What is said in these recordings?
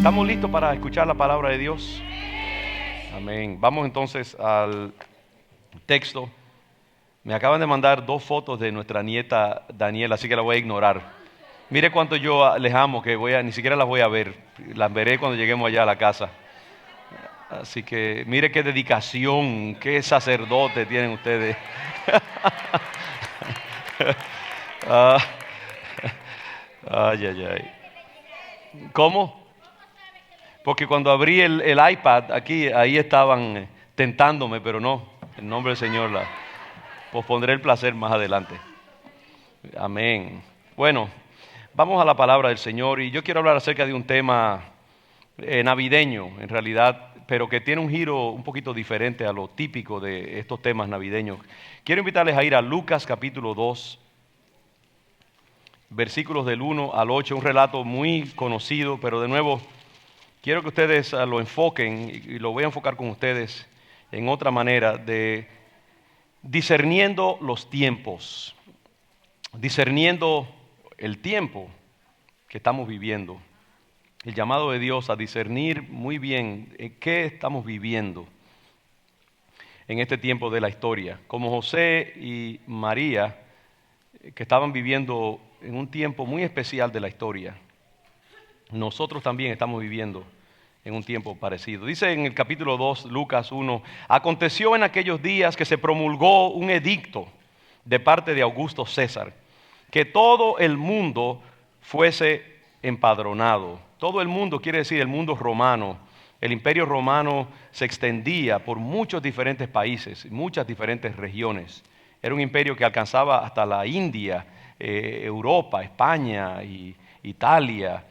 ¿Estamos listos para escuchar la palabra de Dios? Amén. Vamos entonces al texto. Me acaban de mandar 2 fotos de nuestra nieta Daniela, así que la voy a ignorar. Mire cuánto yo les amo, que ni siquiera las voy a ver. Las veré cuando lleguemos allá a la casa. Así que mire qué dedicación, qué sacerdote tienen ustedes. Ah, ay, ay, ay. ¿Cómo? Porque cuando abrí el iPad aquí, ahí estaban tentándome, pero no. En nombre del Señor la pospondré el placer más adelante. Amén. Bueno, vamos a la palabra del Señor y yo quiero hablar acerca de un tema navideño, en realidad, pero que tiene un giro un poquito diferente a lo típico de estos temas navideños. Quiero invitarles a ir a Lucas capítulo 2, versículos del 1 al 8, un relato muy conocido, pero de nuevo quiero que ustedes lo enfoquen y lo voy a enfocar con ustedes en otra manera de discerniendo los tiempos, discerniendo el tiempo que estamos viviendo. El llamado de Dios a discernir muy bien qué estamos viviendo en este tiempo de la historia. Como José y María, que estaban viviendo en un tiempo muy especial de la historia, nosotros también estamos viviendo en un tiempo parecido. Dice en el capítulo 2, Lucas 1, aconteció en aquellos días que se promulgó un edicto de parte de Augusto César, que todo el mundo fuese empadronado. Todo el mundo quiere decir el mundo romano. El imperio romano se extendía por muchos diferentes países, muchas diferentes regiones. Era un imperio que alcanzaba hasta la India, Europa, España y Italia,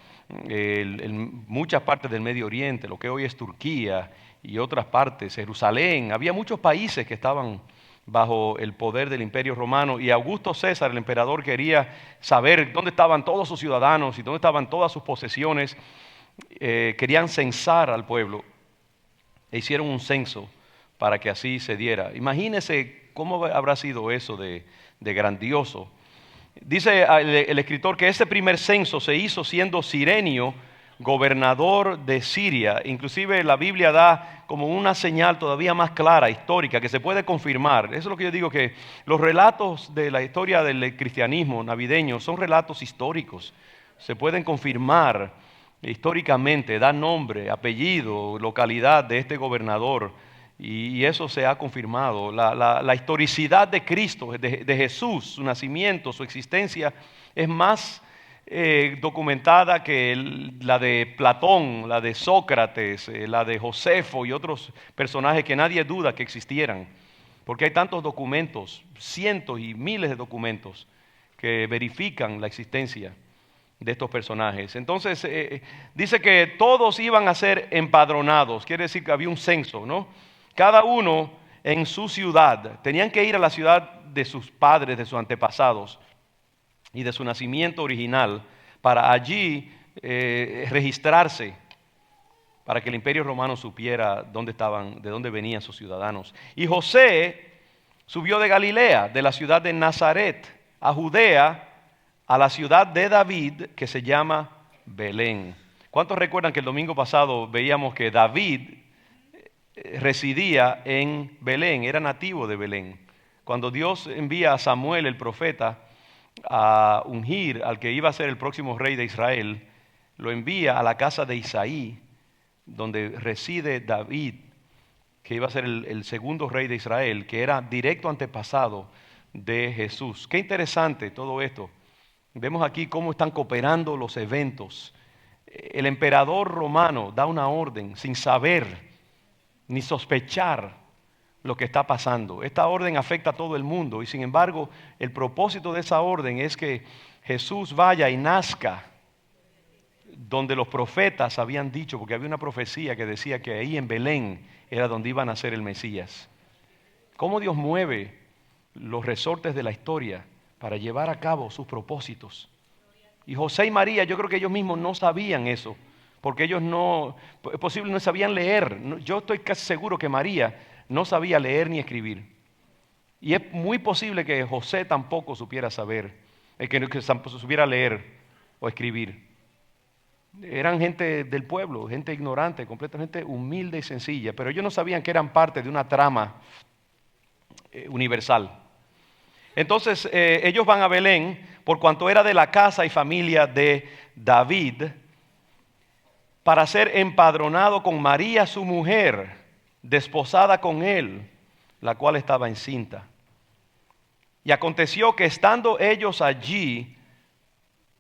muchas partes del Medio Oriente, lo que hoy es Turquía y otras partes, Jerusalén. Había muchos países que estaban bajo el poder del imperio romano y Augusto César, el emperador, quería saber dónde estaban todos sus ciudadanos y dónde estaban todas sus posesiones. Querían censar al pueblo e hicieron un censo para que así se diera. Imagínense cómo habrá sido eso de grandioso. Dice el escritor que ese primer censo se hizo siendo Cirenio gobernador de Siria. Inclusive la Biblia da como una señal todavía más clara, histórica, que se puede confirmar. Eso es lo que yo digo, que los relatos de la historia del cristianismo navideño son relatos históricos. Se pueden confirmar históricamente, da nombre, apellido, localidad de este gobernador. Y eso se ha confirmado. La historicidad de Cristo, de Jesús, su nacimiento, su existencia, es más documentada que la de Platón, la de Sócrates, la de Josefo y otros personajes que nadie duda que existieran. Porque hay tantos documentos, cientos y miles de documentos que verifican la existencia de estos personajes. Entonces, dice que todos iban a ser empadronados, quiere decir que había un censo, ¿no? Cada uno en su ciudad. Tenían que ir a la ciudad de sus padres, de sus antepasados y de su nacimiento original para allí registrarse, para que el imperio romano supiera dónde estaban, de dónde venían sus ciudadanos. Y José subió de Galilea, de la ciudad de Nazaret, a Judea, a la ciudad de David, que se llama Belén. ¿Cuántos recuerdan que el domingo pasado veíamos que David residía en Belén, era nativo de Belén? Cuando Dios envía a Samuel el profeta a ungir al que iba a ser el próximo rey de Israel, lo envía a la casa de Isaí, donde reside David, que iba a ser el segundo rey de Israel, que era directo antepasado de Jesús. Qué interesante todo esto. Vemos aquí cómo están cooperando los eventos. El emperador romano da una orden sin saber ni sospechar lo que está pasando. Esta orden afecta a todo el mundo y sin embargo el propósito de esa orden es que Jesús vaya y nazca donde los profetas habían dicho, porque había una profecía que decía que ahí en Belén era donde iba a nacer el Mesías. ¿Cómo Dios mueve los resortes de la historia para llevar a cabo sus propósitos? Y José y María, yo creo que ellos mismos no sabían eso, porque ellos no, es posible, no sabían leer. Yo estoy casi seguro que María no sabía leer ni escribir. Y es muy posible que José tampoco supiera saber, que supiera leer o escribir. Eran gente del pueblo, gente ignorante, completamente humilde y sencilla, pero ellos no sabían que eran parte de una trama universal. Entonces ellos van a Belén, por cuanto era de la casa y familia de David, para ser empadronado con María su mujer, desposada con él, la cual estaba encinta. Y aconteció que estando ellos allí,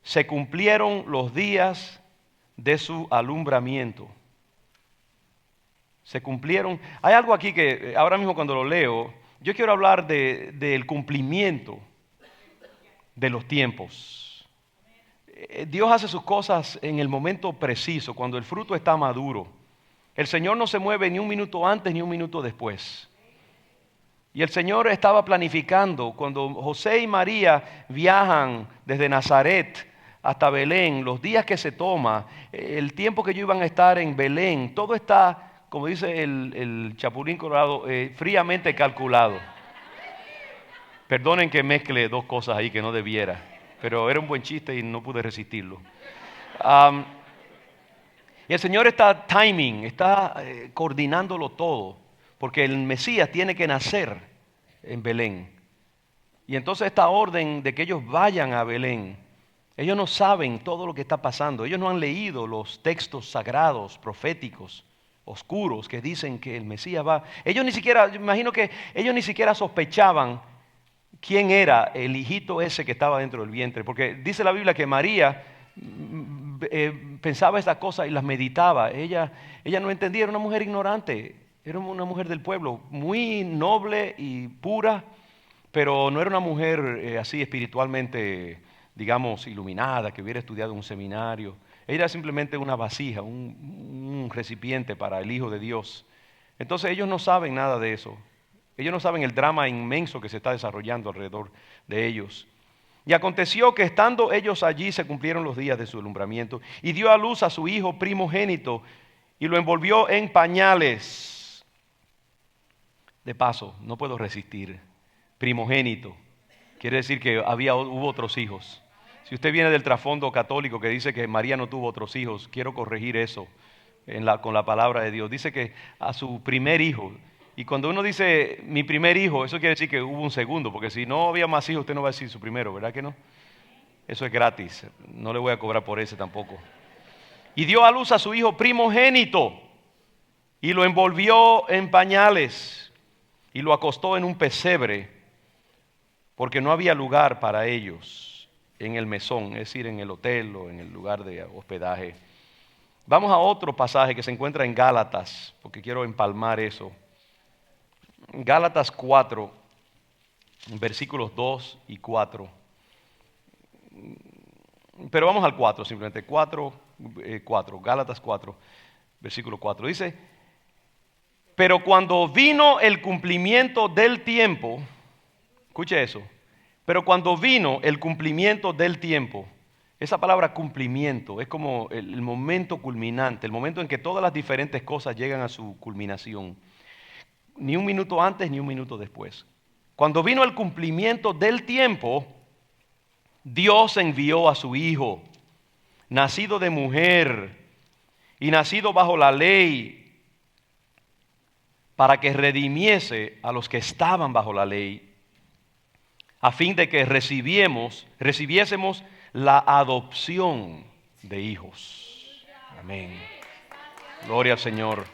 se cumplieron los días de su alumbramiento. Se cumplieron. Hay algo aquí que ahora mismo cuando lo leo, yo quiero hablar del cumplimiento de los tiempos. Dios hace sus cosas en el momento preciso, cuando el fruto está maduro. El Señor no se mueve ni un minuto antes ni un minuto después. Y el Señor estaba planificando cuando José y María viajan desde Nazaret hasta Belén, los días que se toma, el tiempo que ellos iban a estar en Belén, todo está, como dice el Chapulín Colorado, fríamente calculado. Perdonen que mezcle dos cosas ahí que no debiera, pero era un buen chiste y no pude resistirlo. Y el Señor está timing, está coordinándolo todo, porque el Mesías tiene que nacer en Belén. Y entonces esta orden de que ellos vayan a Belén, ellos no saben todo lo que está pasando, ellos no han leído los textos sagrados, proféticos, oscuros, que dicen que el Mesías va. Ellos ni siquiera, yo imagino que ellos ni siquiera sospechaban quién era el hijito ese que estaba dentro del vientre, porque dice la Biblia que María pensaba estas cosas y las meditaba. Ella no entendía, era una mujer ignorante, era una mujer del pueblo, muy noble y pura, pero no era una mujer así espiritualmente, digamos, iluminada, que hubiera estudiado en un seminario. Ella era simplemente una vasija, un recipiente para el Hijo de Dios. Entonces ellos no saben nada de eso. Ellos no saben el drama inmenso que se está desarrollando alrededor de ellos. Y aconteció que estando ellos allí se cumplieron los días de su alumbramiento y dio a luz a su hijo primogénito y lo envolvió en pañales. De paso, no puedo resistir. Primogénito. Quiere decir que hubo otros hijos. Si usted viene del trasfondo católico que dice que María no tuvo otros hijos, quiero corregir eso con la palabra de Dios. Dice que a su primer hijo. Y cuando uno dice mi primer hijo, eso quiere decir que hubo un segundo, porque si no había más hijos, usted no va a decir su primero, ¿verdad que no? Eso es gratis, no le voy a cobrar por ese tampoco. Y dio a luz a su hijo primogénito y lo envolvió en pañales y lo acostó en un pesebre, porque no había lugar para ellos en el mesón, es decir, en el hotel o en el lugar de hospedaje. Vamos a otro pasaje que se encuentra en Gálatas, porque quiero empalmar eso. Gálatas 4, versículos 2 y 4. Pero vamos al 4 simplemente. 4, Gálatas 4, versículo 4. Dice, pero cuando vino el cumplimiento del tiempo, escuche eso, pero cuando vino el cumplimiento del tiempo, esa palabra cumplimiento es como el momento culminante, el momento en que todas las diferentes cosas llegan a su culminación. Ni un minuto antes ni un minuto después. Cuando vino el cumplimiento del tiempo, Dios envió a su Hijo, nacido de mujer y nacido bajo la ley, para que redimiese a los que estaban bajo la ley, a fin de que recibiésemos la adopción de hijos. Amén. Gloria al Señor.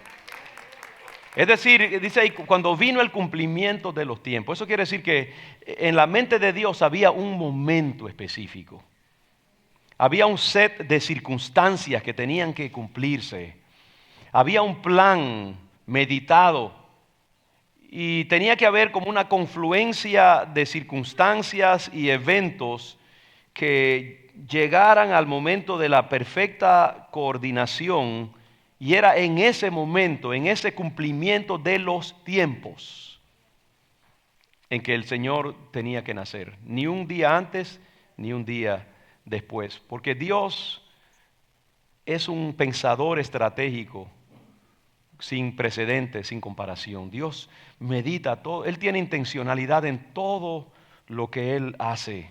Es decir, dice ahí, cuando vino el cumplimiento de los tiempos. Eso quiere decir que en la mente de Dios había un momento específico. Había un set de circunstancias que tenían que cumplirse. Había un plan meditado. Y tenía que haber como una confluencia de circunstancias y eventos que llegaran al momento de la perfecta coordinación. Y era en ese momento, en ese cumplimiento de los tiempos, en que el Señor tenía que nacer. Ni un día antes, ni un día después. Porque Dios es un pensador estratégico, sin precedentes, sin comparación. Dios medita todo, Él tiene intencionalidad en todo lo que Él hace.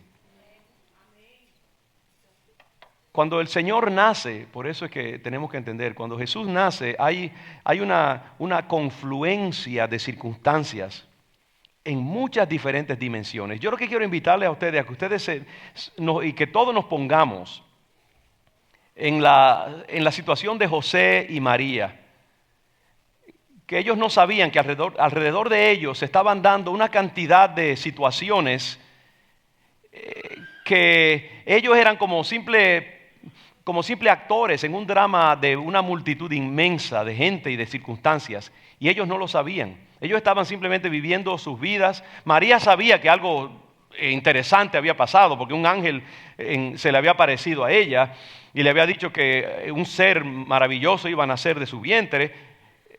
Cuando el Señor nace, por eso es que tenemos que entender, cuando Jesús nace hay una confluencia de circunstancias en muchas diferentes dimensiones. Yo lo que quiero invitarles a ustedes, a que y que todos nos pongamos en la situación de José y María, que ellos no sabían que alrededor de ellos se estaban dando una cantidad de situaciones que ellos eran como simples actores en un drama de una multitud inmensa de gente y de circunstancias, y ellos no lo sabían. Ellos estaban simplemente viviendo sus vidas. María sabía que algo interesante había pasado, porque un ángel se le había aparecido a ella y le había dicho que un ser maravilloso iba a nacer de su vientre.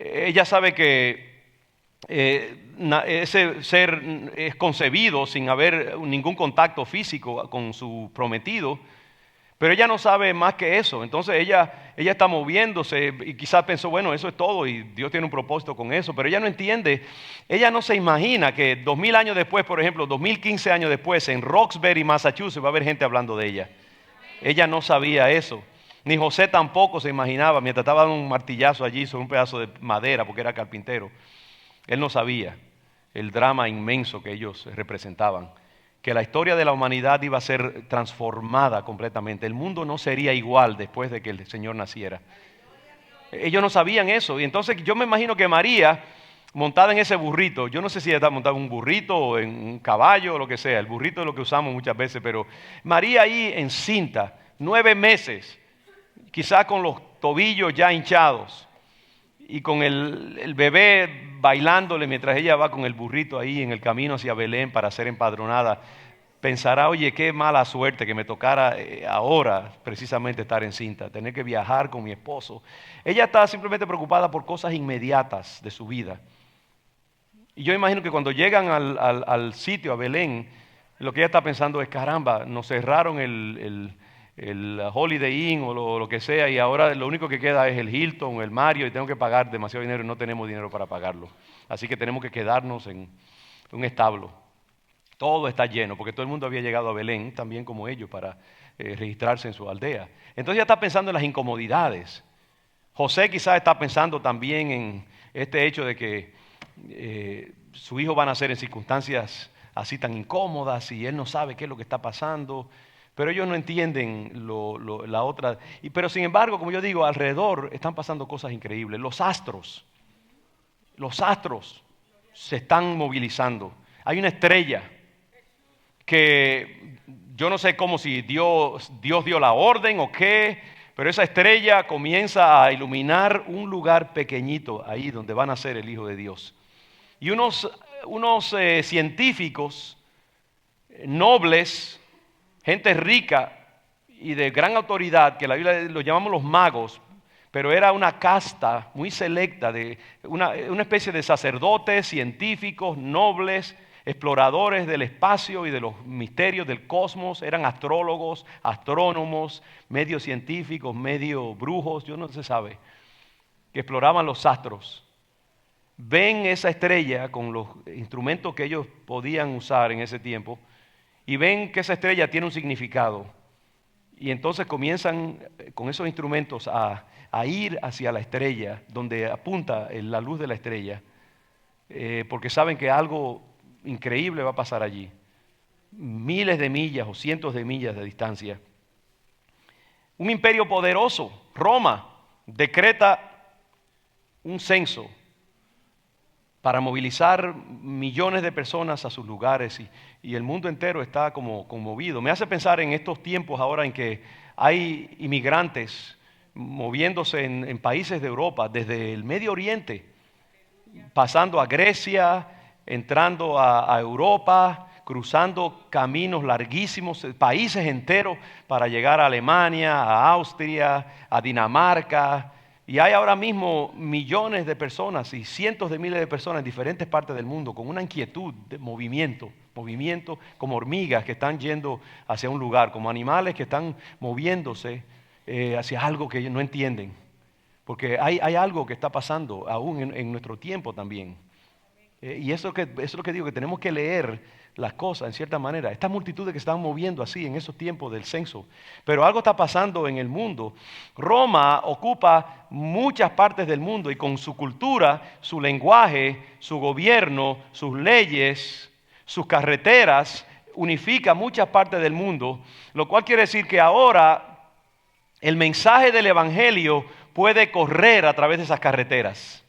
Ella sabe que ese ser es concebido sin haber ningún contacto físico con su prometido, pero ella no sabe más que eso. Entonces ella está moviéndose y quizás pensó, bueno, eso es todo y Dios tiene un propósito con eso, pero ella no entiende, ella no se imagina que 2000 años después, por ejemplo, 2015 años después, en Roxbury, Massachusetts, va a haber gente hablando de ella. Ella no sabía eso. Ni José tampoco se imaginaba, mientras estaba dando un martillazo allí sobre un pedazo de madera, porque era carpintero. Él no sabía el drama inmenso que ellos representaban, que la historia de la humanidad iba a ser transformada completamente. El mundo no sería igual después de que el Señor naciera. Ellos no sabían eso. Y entonces yo me imagino que María, montada en ese burrito, yo no sé si ella está montada en un burrito o en un caballo o lo que sea, el burrito es lo que usamos muchas veces, pero María ahí encinta, 9 meses, quizás con los tobillos ya hinchados y con el bebé bailándole mientras ella va con el burrito ahí en el camino hacia Belén para ser empadronada, pensará, oye, qué mala suerte que me tocara ahora precisamente estar encinta, tener que viajar con mi esposo. Ella está simplemente preocupada por cosas inmediatas de su vida. Y yo imagino que cuando llegan al sitio, a Belén, lo que ella está pensando es, caramba, nos cerraron el Holiday Inn o lo que sea, y ahora lo único que queda es el Hilton o el Marriott y tengo que pagar demasiado dinero y no tenemos dinero para pagarlo. Así que tenemos que quedarnos en un establo. Todo está lleno, porque todo el mundo había llegado a Belén, también como ellos, para registrarse en su aldea. Entonces ya está pensando en las incomodidades. José quizás está pensando también en este hecho de que su hijo va a nacer en circunstancias así tan incómodas y él no sabe qué es lo que está pasando. Pero ellos no entienden la otra. Pero sin embargo, como yo digo, alrededor están pasando cosas increíbles. Los astros se están movilizando. Hay una estrella que yo no sé cómo, si Dios dio la orden o qué, pero esa estrella comienza a iluminar un lugar pequeñito ahí donde va a nacer el Hijo de Dios. Y unos científicos nobles, gente rica y de gran autoridad, que la Biblia lo llamamos los magos, pero era una casta muy selecta, de una especie de sacerdotes, científicos, nobles, exploradores del espacio y de los misterios del cosmos, eran astrólogos, astrónomos, medio científicos, medio brujos, yo no se sabe, que exploraban los astros. Ven esa estrella con los instrumentos que ellos podían usar en ese tiempo y ven que esa estrella tiene un significado. Y entonces comienzan con esos instrumentos a ir hacia la estrella, donde apunta la luz de la estrella, porque saben que algo increíble va a pasar allí. Miles de millas o cientos de millas de distancia. Un imperio poderoso, Roma, decreta un censo para movilizar millones de personas a sus lugares y el mundo entero está como conmovido. Me hace pensar en estos tiempos ahora en que hay inmigrantes moviéndose en países de Europa, desde el Medio Oriente, pasando a Grecia, entrando a Europa, cruzando caminos larguísimos, países enteros para llegar a Alemania, a Austria, a Dinamarca. Y hay ahora mismo millones de personas y cientos de miles de personas en diferentes partes del mundo con una inquietud de movimiento como hormigas que están yendo hacia un lugar, como animales que están moviéndose hacia algo que ellos no entienden. Porque hay algo que está pasando aún en nuestro tiempo también. Y eso es lo que digo, que tenemos que leer las cosas en cierta manera. Estas multitudes que estaban moviendo así en esos tiempos del censo. Pero algo está pasando en el mundo. Roma ocupa muchas partes del mundo y con su cultura, su lenguaje, su gobierno, sus leyes, sus carreteras, unifica muchas partes del mundo. Lo cual quiere decir que ahora el mensaje del Evangelio puede correr a través de esas carreteras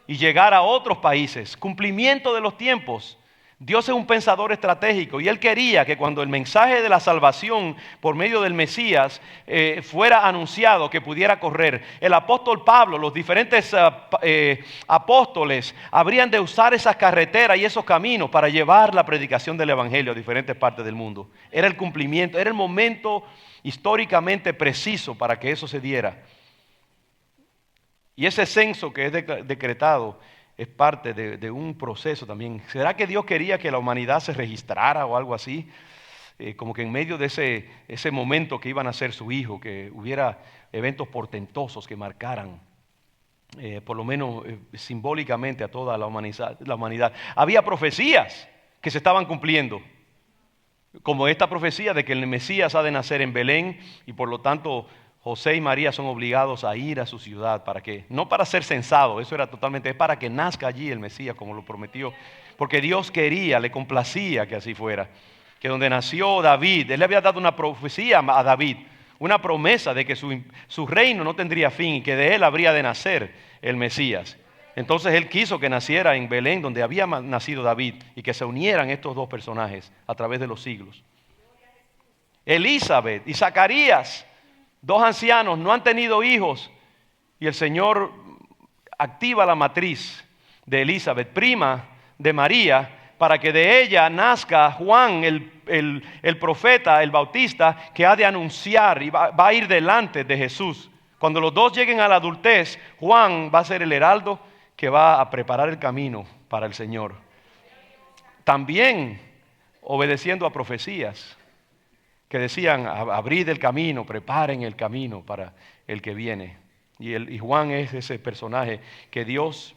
y llegar a otros países. Cumplimiento de los tiempos. Dios es un pensador estratégico y Él quería que cuando el mensaje de la salvación por medio del Mesías fuera anunciado, que pudiera correr. El apóstol Pablo, los diferentes apóstoles habrían de usar esas carreteras y esos caminos para llevar la predicación del Evangelio a diferentes partes del mundo. Era el cumplimiento, era el momento históricamente preciso para que eso se diera. Y ese censo que es decretado es parte de un proceso también. ¿Será que Dios quería que la humanidad se registrara o algo así? Como que en medio de ese momento que iban a ser su hijo, que hubiera eventos portentosos que marcaran, por lo menos simbólicamente, a toda la humanidad. Había profecías que se estaban cumpliendo, como esta profecía de que el Mesías ha de nacer en Belén y por lo tanto José y María son obligados a ir a su ciudad para que, no para ser censado, eso era totalmente, es para que nazca allí el Mesías como lo prometió, porque Dios quería, le complacía que así fuera, que donde nació David, Él le había dado una profecía a David, una promesa de que su reino no tendría fin y que de Él habría de nacer el Mesías. Entonces Él quiso que naciera en Belén, donde había nacido David, y que se unieran estos dos personajes a través de los siglos. Elizabeth y Zacarías, dos ancianos, no han tenido hijos y el Señor activa la matriz de Elizabeth, prima de María, para que de ella nazca Juan, el profeta, el bautista, que ha de anunciar y va a ir delante de Jesús. Cuando los dos lleguen a la adultez, Juan va a ser el heraldo que va a preparar el camino para el Señor. También obedeciendo a profecías que decían, abrid el camino, preparen el camino para el que viene. Y Juan es ese personaje que Dios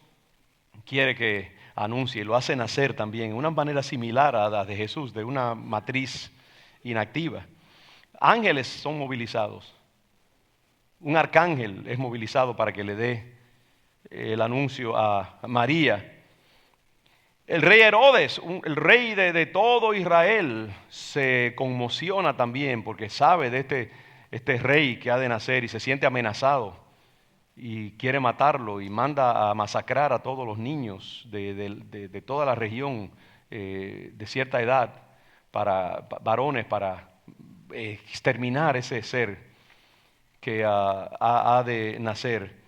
quiere que anuncie, y lo hace nacer también, de una manera similar a la de Jesús, de una matriz inactiva. Ángeles son movilizados. Un arcángel es movilizado para que le dé el anuncio a María. El rey Herodes, el rey de todo Israel, se conmociona también porque sabe de este rey que ha de nacer y se siente amenazado y quiere matarlo y manda a masacrar a todos los niños de toda la región de cierta edad, varones, para exterminar ese ser que ha de nacer.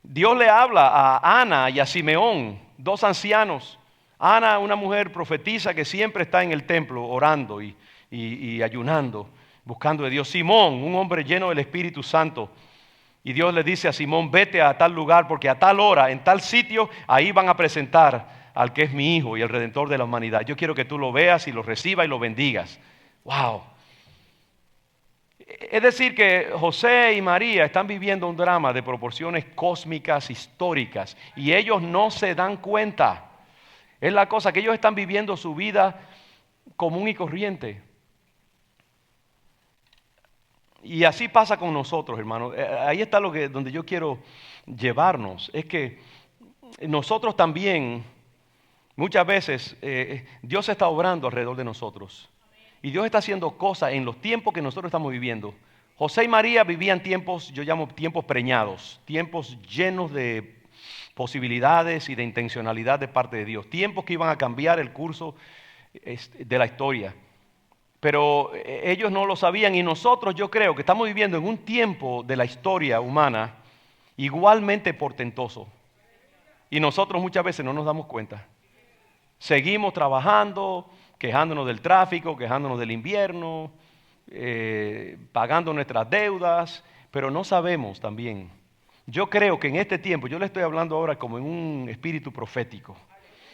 Dios le habla a Ana y a Simeón, dos ancianos. Ana, una mujer profetisa que siempre está en el templo orando y ayunando, buscando de Dios. Simón, un hombre lleno del Espíritu Santo. Y Dios le dice a Simón, vete a tal lugar porque a tal hora, en tal sitio, ahí van a presentar al que es mi hijo y el Redentor de la humanidad. Yo quiero que tú lo veas y lo recibas y lo bendigas. ¡Wow! Es decir que José y María están viviendo un drama de proporciones cósmicas, históricas, y ellos no se dan cuenta. Es la cosa que ellos están viviendo su vida común y corriente. Y así pasa con nosotros, hermanos. Ahí está donde yo quiero llevarnos. Es que nosotros también, muchas veces, Dios está obrando alrededor de nosotros. Y Dios está haciendo cosas en los tiempos que nosotros estamos viviendo. José y María vivían tiempos, yo llamo tiempos preñados, tiempos llenos de posibilidades y de intencionalidad de parte de Dios, tiempos que iban a cambiar el curso de la historia. Pero ellos no lo sabían y nosotros, yo creo que estamos viviendo en un tiempo de la historia humana igualmente portentoso. Y nosotros muchas veces no nos damos cuenta. Seguimos trabajando, quejándonos del tráfico, quejándonos del invierno, pagando nuestras deudas, pero no sabemos también. Yo creo que en este tiempo, yo le estoy hablando ahora como en un espíritu profético,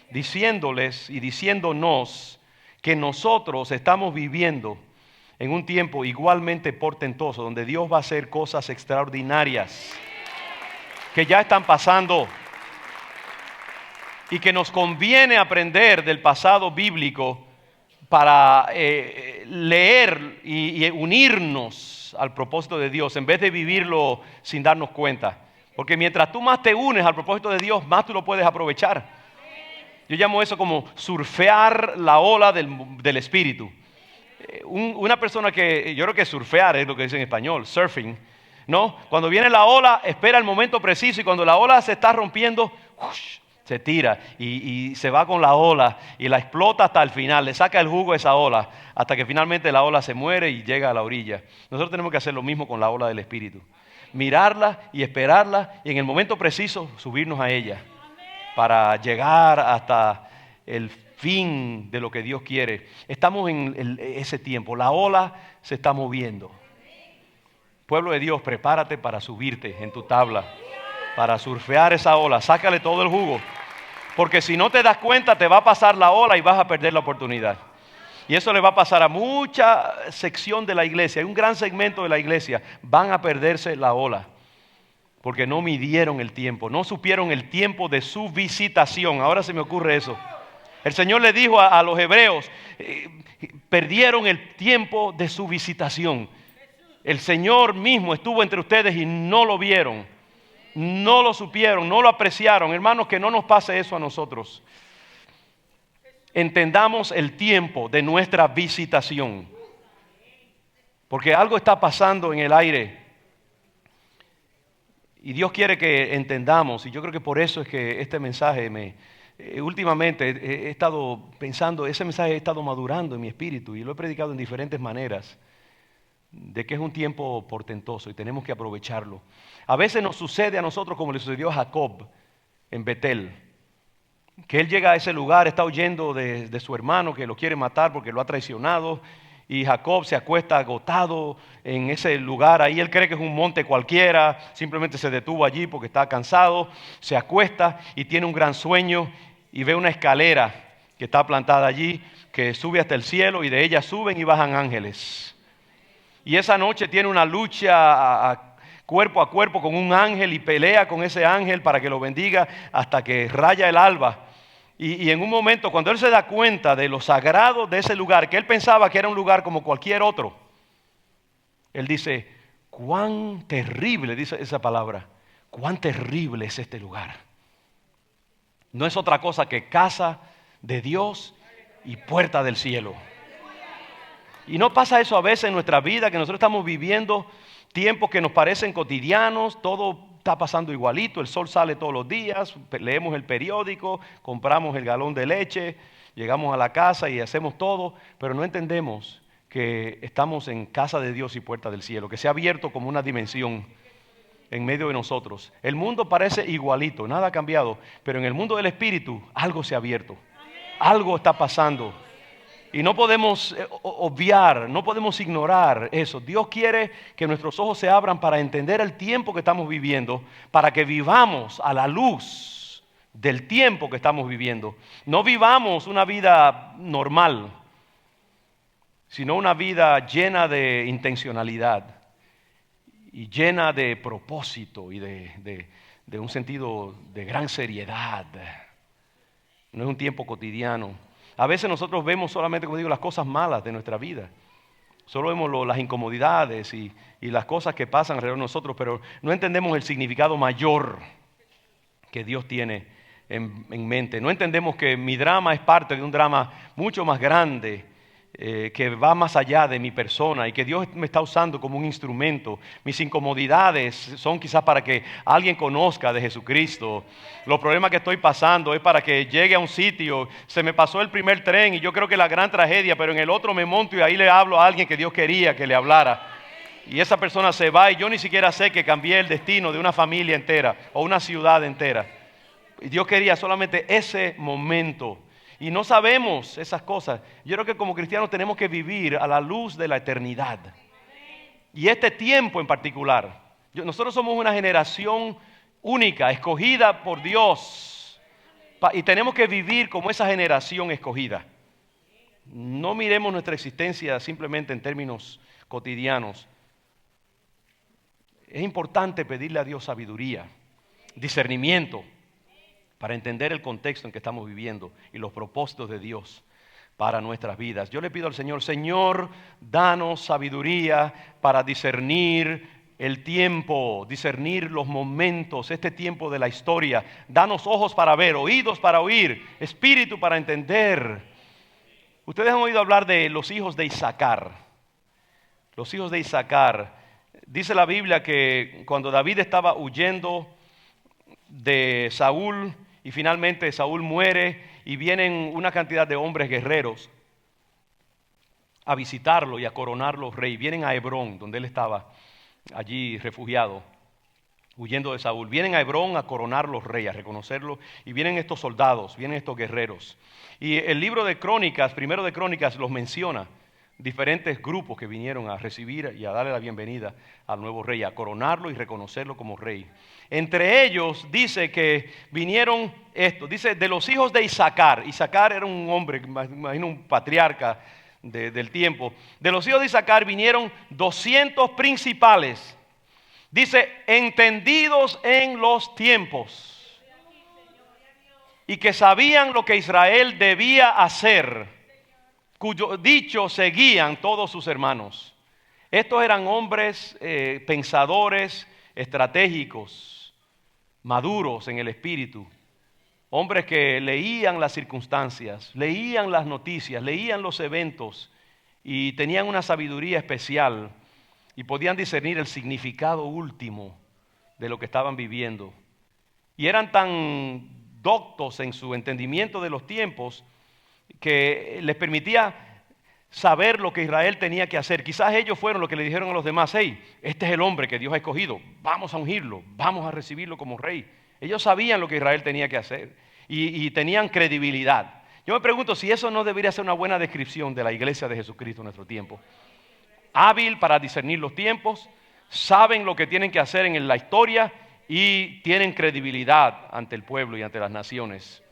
diciéndoles y diciéndonos que nosotros estamos viviendo en un tiempo igualmente portentoso, donde Dios va a hacer cosas extraordinarias, que ya están pasando. y que nos conviene aprender del pasado bíblico para leer y unirnos al propósito de Dios en vez de vivirlo sin darnos cuenta. Porque mientras tú más te unes al propósito de Dios, más tú lo puedes aprovechar. Yo llamo eso como surfear la ola del espíritu. Una persona que, yo creo que surfear es lo que dice en español, surfing, ¿no? Cuando viene la ola, espera el momento preciso y cuando la ola se está rompiendo, ¡ush!, se tira y se va con la ola y la explota hasta el final, le saca el jugo a esa ola hasta que finalmente la ola se muere y llega a la orilla. Nosotros tenemos que hacer lo mismo con la ola del espíritu. Mirarla y esperarla y en el momento preciso subirnos a ella para llegar hasta el fin de lo que Dios quiere. Estamos en ese tiempo, la ola se está moviendo. Pueblo de Dios, prepárate para subirte en tu tabla, para surfear esa ola, sácale todo el jugo, porque si no te das cuenta te va a pasar la ola y vas a perder la oportunidad. Y eso le va a pasar a mucha sección de la iglesia, hay un gran segmento de la iglesia, van a perderse la ola, porque no midieron el tiempo, no supieron el tiempo de su visitación. Ahora se me ocurre eso. El Señor le dijo a los hebreos, perdieron el tiempo de su visitación. El Señor mismo estuvo entre ustedes y no lo vieron, no lo supieron, no lo apreciaron. Hermanos, que no nos pase eso a nosotros. Entendamos el tiempo de nuestra visitación, porque algo está pasando en el aire y Dios quiere que entendamos, y yo creo que por eso es que este mensaje últimamente he estado pensando, ese mensaje he estado madurando en mi espíritu y lo he predicado en diferentes maneras, de que es un tiempo portentoso y tenemos que aprovecharlo. A veces nos sucede a nosotros como le sucedió a Jacob en Betel, que él llega a ese lugar, está huyendo de su hermano que lo quiere matar porque lo ha traicionado, y Jacob se acuesta agotado en ese lugar. Ahí él cree que es un monte cualquiera, simplemente se detuvo allí porque está cansado, se acuesta y tiene un gran sueño y ve una escalera que está plantada allí, que sube hasta el cielo y de ella suben y bajan ángeles. Y esa noche tiene una lucha cuerpo a cuerpo con un ángel y pelea con ese ángel para que lo bendiga hasta que raya el alba. Y en un momento, cuando él se da cuenta de lo sagrado de ese lugar, que él pensaba que era un lugar como cualquier otro, él dice, cuán terrible, dice esa palabra, cuán terrible es este lugar. No es otra cosa que casa de Dios y puerta del cielo. Y no pasa eso a veces en nuestra vida, que nosotros estamos viviendo tiempos que nos parecen cotidianos, todo está pasando igualito, el sol sale todos los días, leemos el periódico, compramos el galón de leche, llegamos a la casa y hacemos todo, pero no entendemos que estamos en casa de Dios y puerta del cielo, que se ha abierto como una dimensión en medio de nosotros. El mundo parece igualito, nada ha cambiado, pero en el mundo del espíritu algo se ha abierto, algo está pasando. Y no podemos obviar, no podemos ignorar eso. Dios quiere que nuestros ojos se abran para entender el tiempo que estamos viviendo, para que vivamos a la luz del tiempo que estamos viviendo. No vivamos una vida normal, sino una vida llena de intencionalidad y llena de propósito y de un sentido de gran seriedad. No es un tiempo cotidiano. A veces nosotros vemos solamente, como digo, las cosas malas de nuestra vida. Solo vemos las incomodidades y las cosas que pasan alrededor de nosotros, pero no entendemos el significado mayor que Dios tiene en mente. No entendemos que mi drama es parte de un drama mucho más grande, que va más allá de mi persona y que Dios me está usando como un instrumento. Mis incomodidades son quizás para que alguien conozca de Jesucristo. Los problemas que estoy pasando es para que llegue a un sitio. Se me pasó el primer tren y yo creo que es la gran tragedia, pero en el otro me monto y ahí le hablo a alguien que Dios quería que le hablara. Y esa persona se va y yo ni siquiera sé que cambié el destino de una familia entera o una ciudad entera. Y Dios quería solamente ese momento. Y no sabemos esas cosas. Yo creo que como cristianos tenemos que vivir a la luz de la eternidad. Y este tiempo en particular. Nosotros somos una generación única, escogida por Dios. Y tenemos que vivir como esa generación escogida. No miremos nuestra existencia simplemente en términos cotidianos. Es importante pedirle a Dios sabiduría, discernimiento, para entender el contexto en que estamos viviendo y los propósitos de Dios para nuestras vidas. Yo le pido al Señor, Señor, danos sabiduría para discernir el tiempo, discernir los momentos, este tiempo de la historia. Danos ojos para ver, oídos para oír, espíritu para entender. Ustedes han oído hablar de los hijos de Isaacar. Los hijos de Isaacar. Dice la Biblia que cuando David estaba huyendo de Saúl y finalmente Saúl muere y vienen una cantidad de hombres guerreros a visitarlo y a coronarlo rey. Vienen a Hebrón, donde él estaba allí refugiado, huyendo de Saúl. Vienen a Hebrón a coronarlo rey, a reconocerlo, y vienen estos soldados, vienen estos guerreros. Y el libro de Crónicas, primero de Crónicas, los menciona, diferentes grupos que vinieron a recibir y a darle la bienvenida al nuevo rey, a coronarlo y reconocerlo como rey. Entre ellos dice que vinieron estos, dice de los hijos de Isaacar. Isaacar era un hombre, imagino un patriarca del tiempo. De los hijos de Isaacar vinieron 200 principales. Dice, entendidos en los tiempos y que sabían lo que Israel debía hacer, cuyo dicho seguían todos sus hermanos. Estos eran hombres pensadores, estratégicos, maduros en el espíritu. Hombres que leían las circunstancias, leían las noticias, leían los eventos y tenían una sabiduría especial y podían discernir el significado último de lo que estaban viviendo. Y eran tan doctos en su entendimiento de los tiempos que les permitía saber lo que Israel tenía que hacer. Quizás ellos fueron los que le dijeron a los demás, hey, este es el hombre que Dios ha escogido, vamos a ungirlo, vamos a recibirlo como rey. Ellos sabían lo que Israel tenía que hacer y tenían credibilidad. Yo me pregunto si eso no debería ser una buena descripción de la iglesia de Jesucristo en nuestro tiempo. Hábil para discernir los tiempos, saben lo que tienen que hacer en la historia y tienen credibilidad ante el pueblo y ante las naciones.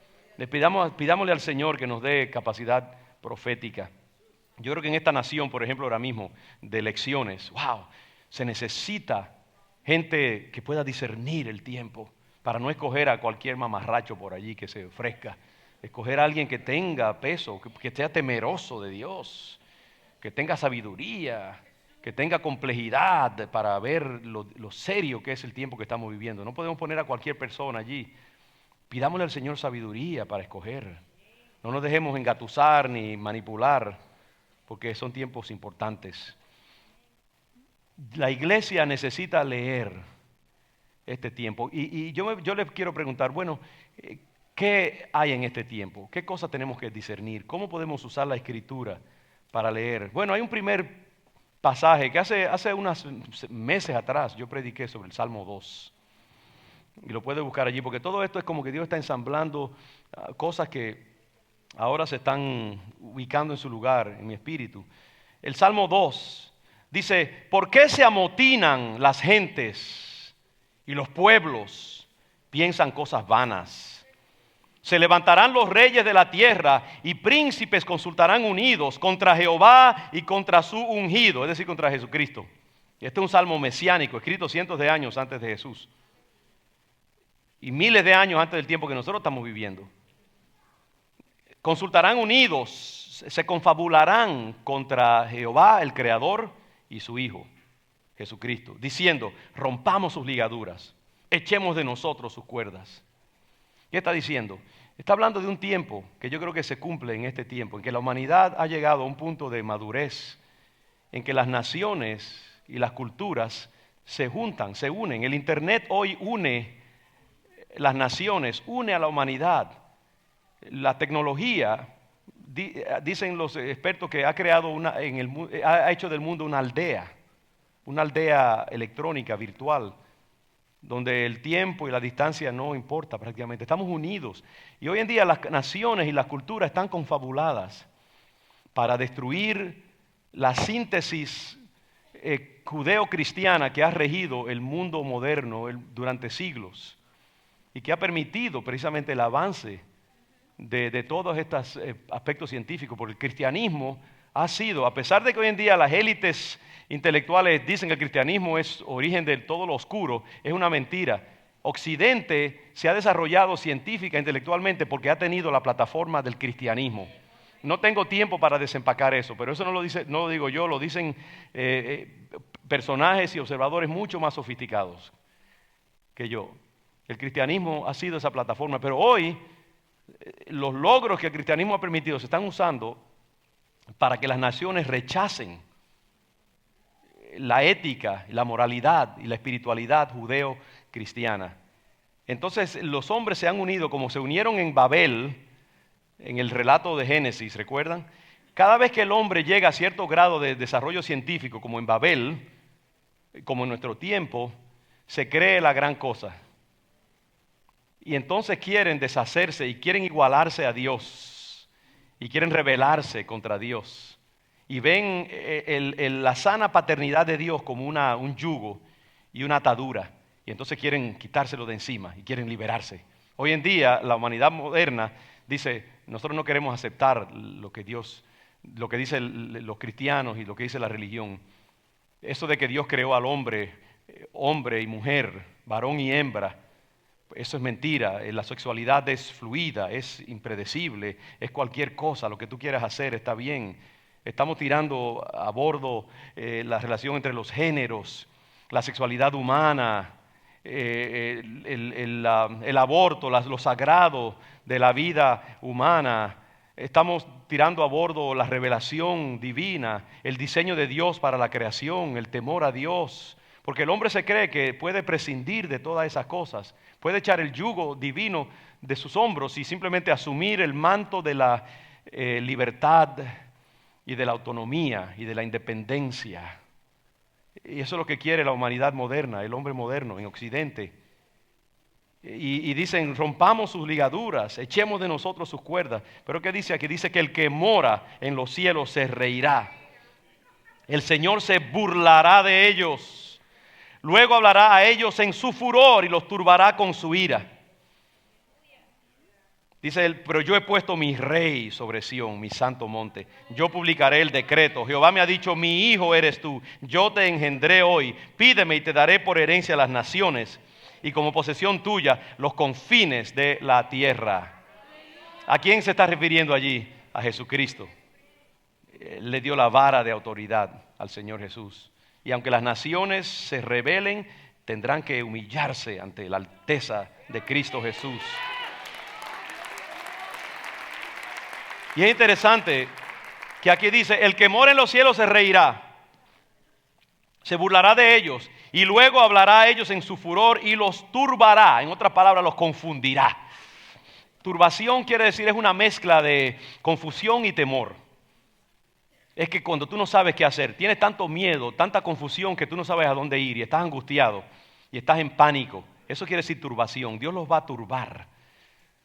Pidámosle al Señor que nos dé capacidad profética. Yo creo que en esta nación, por ejemplo, ahora mismo, de elecciones, se necesita gente que pueda discernir el tiempo para no escoger a cualquier mamarracho por allí que se ofrezca. Escoger a alguien que tenga peso, que sea temeroso de Dios, que tenga sabiduría, que tenga complejidad para ver lo serio que es el tiempo que estamos viviendo. No podemos poner a cualquier persona allí. Pidámosle al Señor sabiduría para escoger. No nos dejemos engatusar ni manipular, porque son tiempos importantes. La iglesia necesita leer este tiempo. Y yo les quiero preguntar, bueno, ¿qué hay en este tiempo? ¿Qué cosas tenemos que discernir? ¿Cómo podemos usar la Escritura para leer? Bueno, hay un primer pasaje que hace unos meses atrás yo prediqué sobre el Salmo 2. Y lo puede buscar allí, porque todo esto es como que Dios está ensamblando cosas que ahora se están ubicando en su lugar, en mi espíritu. El Salmo 2 dice, ¿por qué se amotinan las gentes y los pueblos piensan cosas vanas? Se levantarán los reyes de la tierra y príncipes consultarán unidos contra Jehová y contra su ungido, es decir, contra Jesucristo. Este es un salmo mesiánico, escrito cientos de años antes de Jesús y miles de años antes del tiempo que nosotros estamos viviendo. Consultarán unidos, se confabularán contra Jehová, el Creador, y su Hijo, Jesucristo, diciendo, rompamos sus ligaduras, echemos de nosotros sus cuerdas. ¿Qué está diciendo? Está hablando de un tiempo que yo creo que se cumple en este tiempo, en que la humanidad ha llegado a un punto de madurez, en que las naciones y las culturas se juntan, se unen. El Internet hoy une las naciones, une a la humanidad. La tecnología, dicen los expertos que ha creado ha hecho del mundo una aldea electrónica, virtual, donde el tiempo y la distancia no importa prácticamente. Estamos unidos. Y hoy en día las naciones y las culturas están confabuladas para destruir la síntesis judeo-cristiana que ha regido el mundo moderno durante siglos y que ha permitido precisamente el avance de todos estos aspectos científicos, porque el cristianismo ha sido, a pesar de que hoy en día las élites intelectuales dicen que el cristianismo es origen de todo lo oscuro, es una mentira. Occidente se ha desarrollado científica, intelectualmente, porque ha tenido la plataforma del cristianismo. No tengo tiempo para desempacar eso, pero eso no lo digo yo, lo dicen personajes y observadores mucho más sofisticados que yo. El cristianismo ha sido esa plataforma, pero hoy los logros que el cristianismo ha permitido se están usando para que las naciones rechacen la ética, la moralidad y la espiritualidad judeo-cristiana. Entonces los hombres se han unido como se unieron en Babel, en el relato de Génesis, ¿recuerdan? Cada vez que el hombre llega a cierto grado de desarrollo científico, como en Babel, como en nuestro tiempo, se cree la gran cosa. Y entonces quieren deshacerse y quieren igualarse a Dios. Y quieren rebelarse contra Dios. Y ven la sana paternidad de Dios como un yugo y una atadura. Y entonces quieren quitárselo de encima y quieren liberarse. Hoy en día la humanidad moderna dice, nosotros no queremos aceptar lo que dicen los cristianos y lo que dice la religión. Eso de que Dios creó al hombre, hombre y mujer, varón y hembra, eso es mentira. La sexualidad es fluida, es impredecible, es cualquier cosa, lo que tú quieras hacer está bien. Estamos tirando a bordo la relación entre los géneros, la sexualidad humana, el aborto, lo sagrado de la vida humana. Estamos tirando a bordo la revelación divina, el diseño de Dios para la creación, el temor a Dios. Porque el hombre se cree que puede prescindir de todas esas cosas, puede echar el yugo divino de sus hombros y simplemente asumir el manto de la libertad y de la autonomía y de la independencia. Y eso es lo que quiere la humanidad moderna, el hombre moderno en Occidente. Y dicen, rompamos sus ligaduras, echemos de nosotros sus cuerdas. Pero ¿qué dice aquí? Dice que el que mora en los cielos se reirá. El Señor se burlará de ellos. Luego hablará a ellos en su furor y los turbará con su ira. Dice él, pero yo he puesto mi rey sobre Sión, mi santo monte. Yo publicaré el decreto. Jehová me ha dicho, mi hijo eres tú. Yo te engendré hoy. Pídeme y te daré por herencia las naciones y como posesión tuya los confines de la tierra. ¿A quién se está refiriendo allí? A Jesucristo. Le dio la vara de autoridad al Señor Jesús. Y aunque las naciones se rebelen, tendrán que humillarse ante la alteza de Cristo Jesús. Y es interesante que aquí dice, el que mora en los cielos se reirá, se burlará de ellos y luego hablará a ellos en su furor y los turbará, en otras palabras los confundirá. Turbación quiere decir es una mezcla de confusión y temor. Es que cuando tú no sabes qué hacer, tienes tanto miedo, tanta confusión que tú no sabes a dónde ir y estás angustiado y estás en pánico. Eso quiere decir turbación. Dios los va a turbar.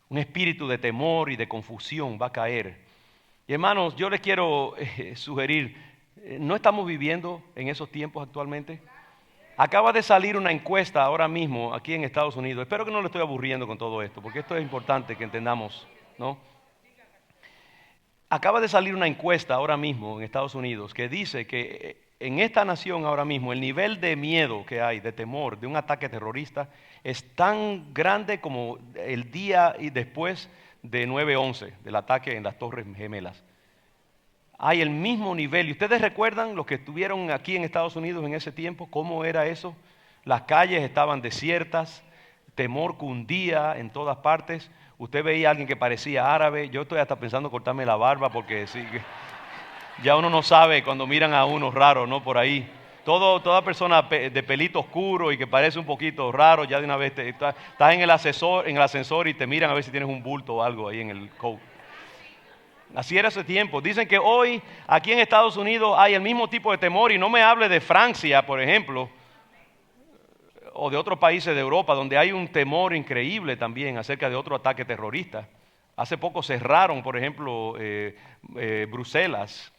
Un espíritu de temor y de confusión va a caer. Y hermanos, yo les quiero sugerir, ¿no estamos viviendo en esos tiempos actualmente? Acaba de salir una encuesta ahora mismo aquí en Estados Unidos. Espero que no le estoy aburriendo con todo esto, porque esto es importante que entendamos, ¿no? Acaba de salir una encuesta ahora mismo en Estados Unidos que dice que en esta nación ahora mismo el nivel de miedo que hay, de temor, de un ataque terrorista, es tan grande como el día y después de 9/11, del ataque en las Torres Gemelas. Hay el mismo nivel. ¿Y ustedes recuerdan los que estuvieron aquí en Estados Unidos en ese tiempo? ¿Cómo era eso? Las calles estaban desiertas, temor cundía en todas partes. Usted veía a alguien que parecía árabe. Yo estoy hasta pensando cortarme la barba porque sí, ya uno no sabe cuando miran a uno raro, ¿no? Por ahí. Toda persona de pelito oscuro y que parece un poquito raro, ya de una vez estás en el ascensor y te miran a ver si tienes un bulto o algo ahí en el coat. Así era ese tiempo. Dicen que hoy aquí en Estados Unidos hay el mismo tipo de temor y no me hable de Francia, por ejemplo, o de otros países de Europa donde hay un temor increíble también acerca de otro ataque terrorista. Hace poco cerraron, por ejemplo, Bruselas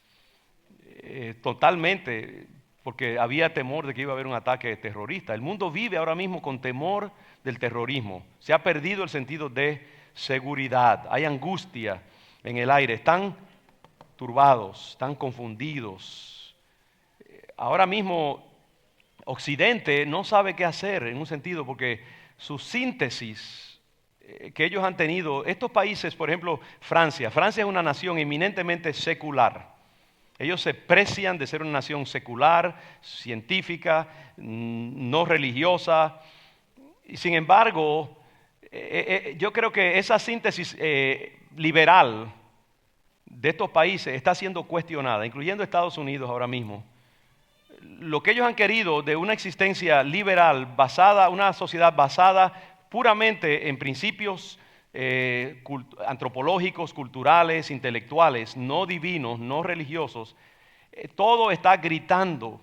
totalmente porque había temor de que iba a haber un ataque terrorista. El mundo vive ahora mismo con temor del terrorismo. Se ha perdido el sentido de seguridad. Hay angustia en el aire. Están turbados, están confundidos. Ahora mismo Occidente no sabe qué hacer en un sentido porque su síntesis que ellos han tenido, estos países, por ejemplo, Francia es una nación eminentemente secular. Ellos se precian de ser una nación secular, científica, no religiosa. Y sin embargo, yo creo que esa síntesis liberal de estos países está siendo cuestionada, incluyendo Estados Unidos ahora mismo. Lo que ellos han querido de una existencia liberal una sociedad basada puramente en principios antropológicos, culturales, intelectuales, no divinos, no religiosos, todo está gritando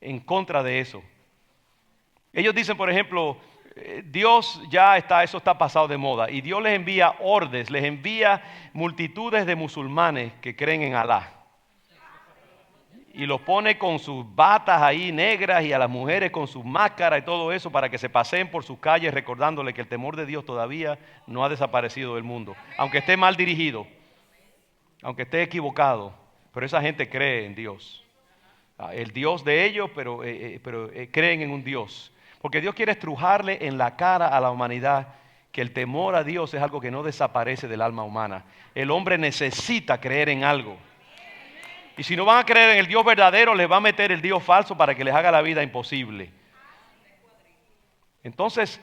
en contra de eso. Ellos dicen, por ejemplo, Dios eso está pasado de moda, y Dios les envía hordes, les envía multitudes de musulmanes que creen en Alá. Y los pone con sus batas ahí negras y a las mujeres con sus máscaras y todo eso para que se paseen por sus calles recordándole que el temor de Dios todavía no ha desaparecido del mundo. Aunque esté mal dirigido, aunque esté equivocado, pero esa gente cree en Dios. El Dios de ellos, pero creen en un Dios. Porque Dios quiere estrujarle en la cara a la humanidad que el temor a Dios es algo que no desaparece del alma humana. El hombre necesita creer en algo. Y si no van a creer en el Dios verdadero, les va a meter el Dios falso para que les haga la vida imposible. Entonces,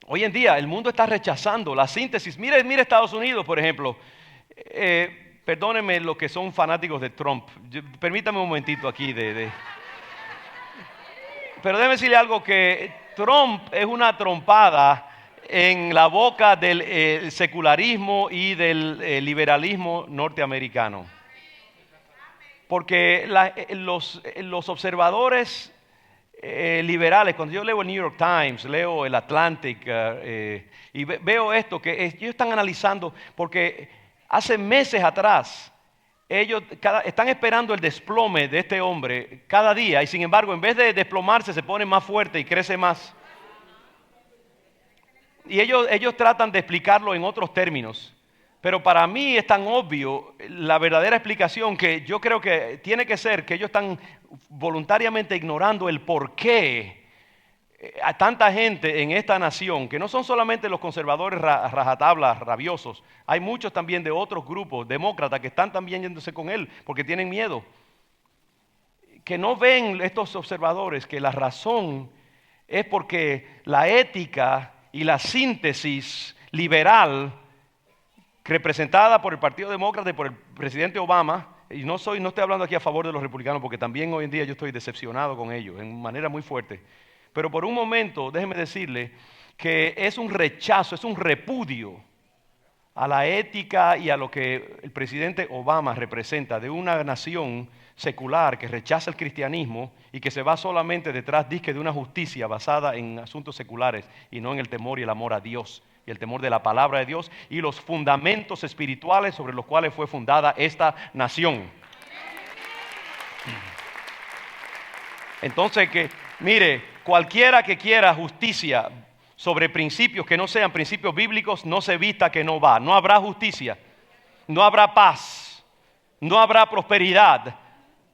hoy en día el mundo está rechazando la síntesis. Mire Estados Unidos, por ejemplo. Perdónenme los que son fanáticos de Trump. Permítame un momentito aquí. Pero déjeme decirle algo, que Trump es una trompada en la boca del secularismo y del liberalismo norteamericano. Porque los observadores liberales, cuando yo leo el New York Times, leo el Atlantic y veo esto, que ellos están analizando, porque hace meses atrás ellos están esperando el desplome de este hombre cada día, y sin embargo, en vez de desplomarse, se pone más fuerte y crece más. Y ellos tratan de explicarlo en otros términos. Pero para mí es tan obvio la verdadera explicación, que yo creo que tiene que ser que ellos están voluntariamente ignorando el porqué a tanta gente en esta nación, que no son solamente los conservadores rajatablas, rabiosos, hay muchos también de otros grupos demócratas que están también yéndose con él porque tienen miedo. Que no ven estos observadores que la razón es porque la ética y la síntesis liberal representada por el Partido Demócrata y por el presidente Obama, y no estoy hablando aquí a favor de los republicanos, porque también hoy en día yo estoy decepcionado con ellos en manera muy fuerte, pero por un momento déjeme decirle que es un rechazo, es un repudio a la ética y a lo que el presidente Obama representa de una nación secular que rechaza el cristianismo y que se va solamente detrás de una justicia basada en asuntos seculares y no en el temor y el amor a Dios y el temor de la palabra de Dios y los fundamentos espirituales sobre los cuales fue fundada esta nación. Entonces, mire, cualquiera que quiera justicia sobre principios que no sean principios bíblicos, no se vista que no va. No habrá justicia, no habrá paz, no habrá prosperidad,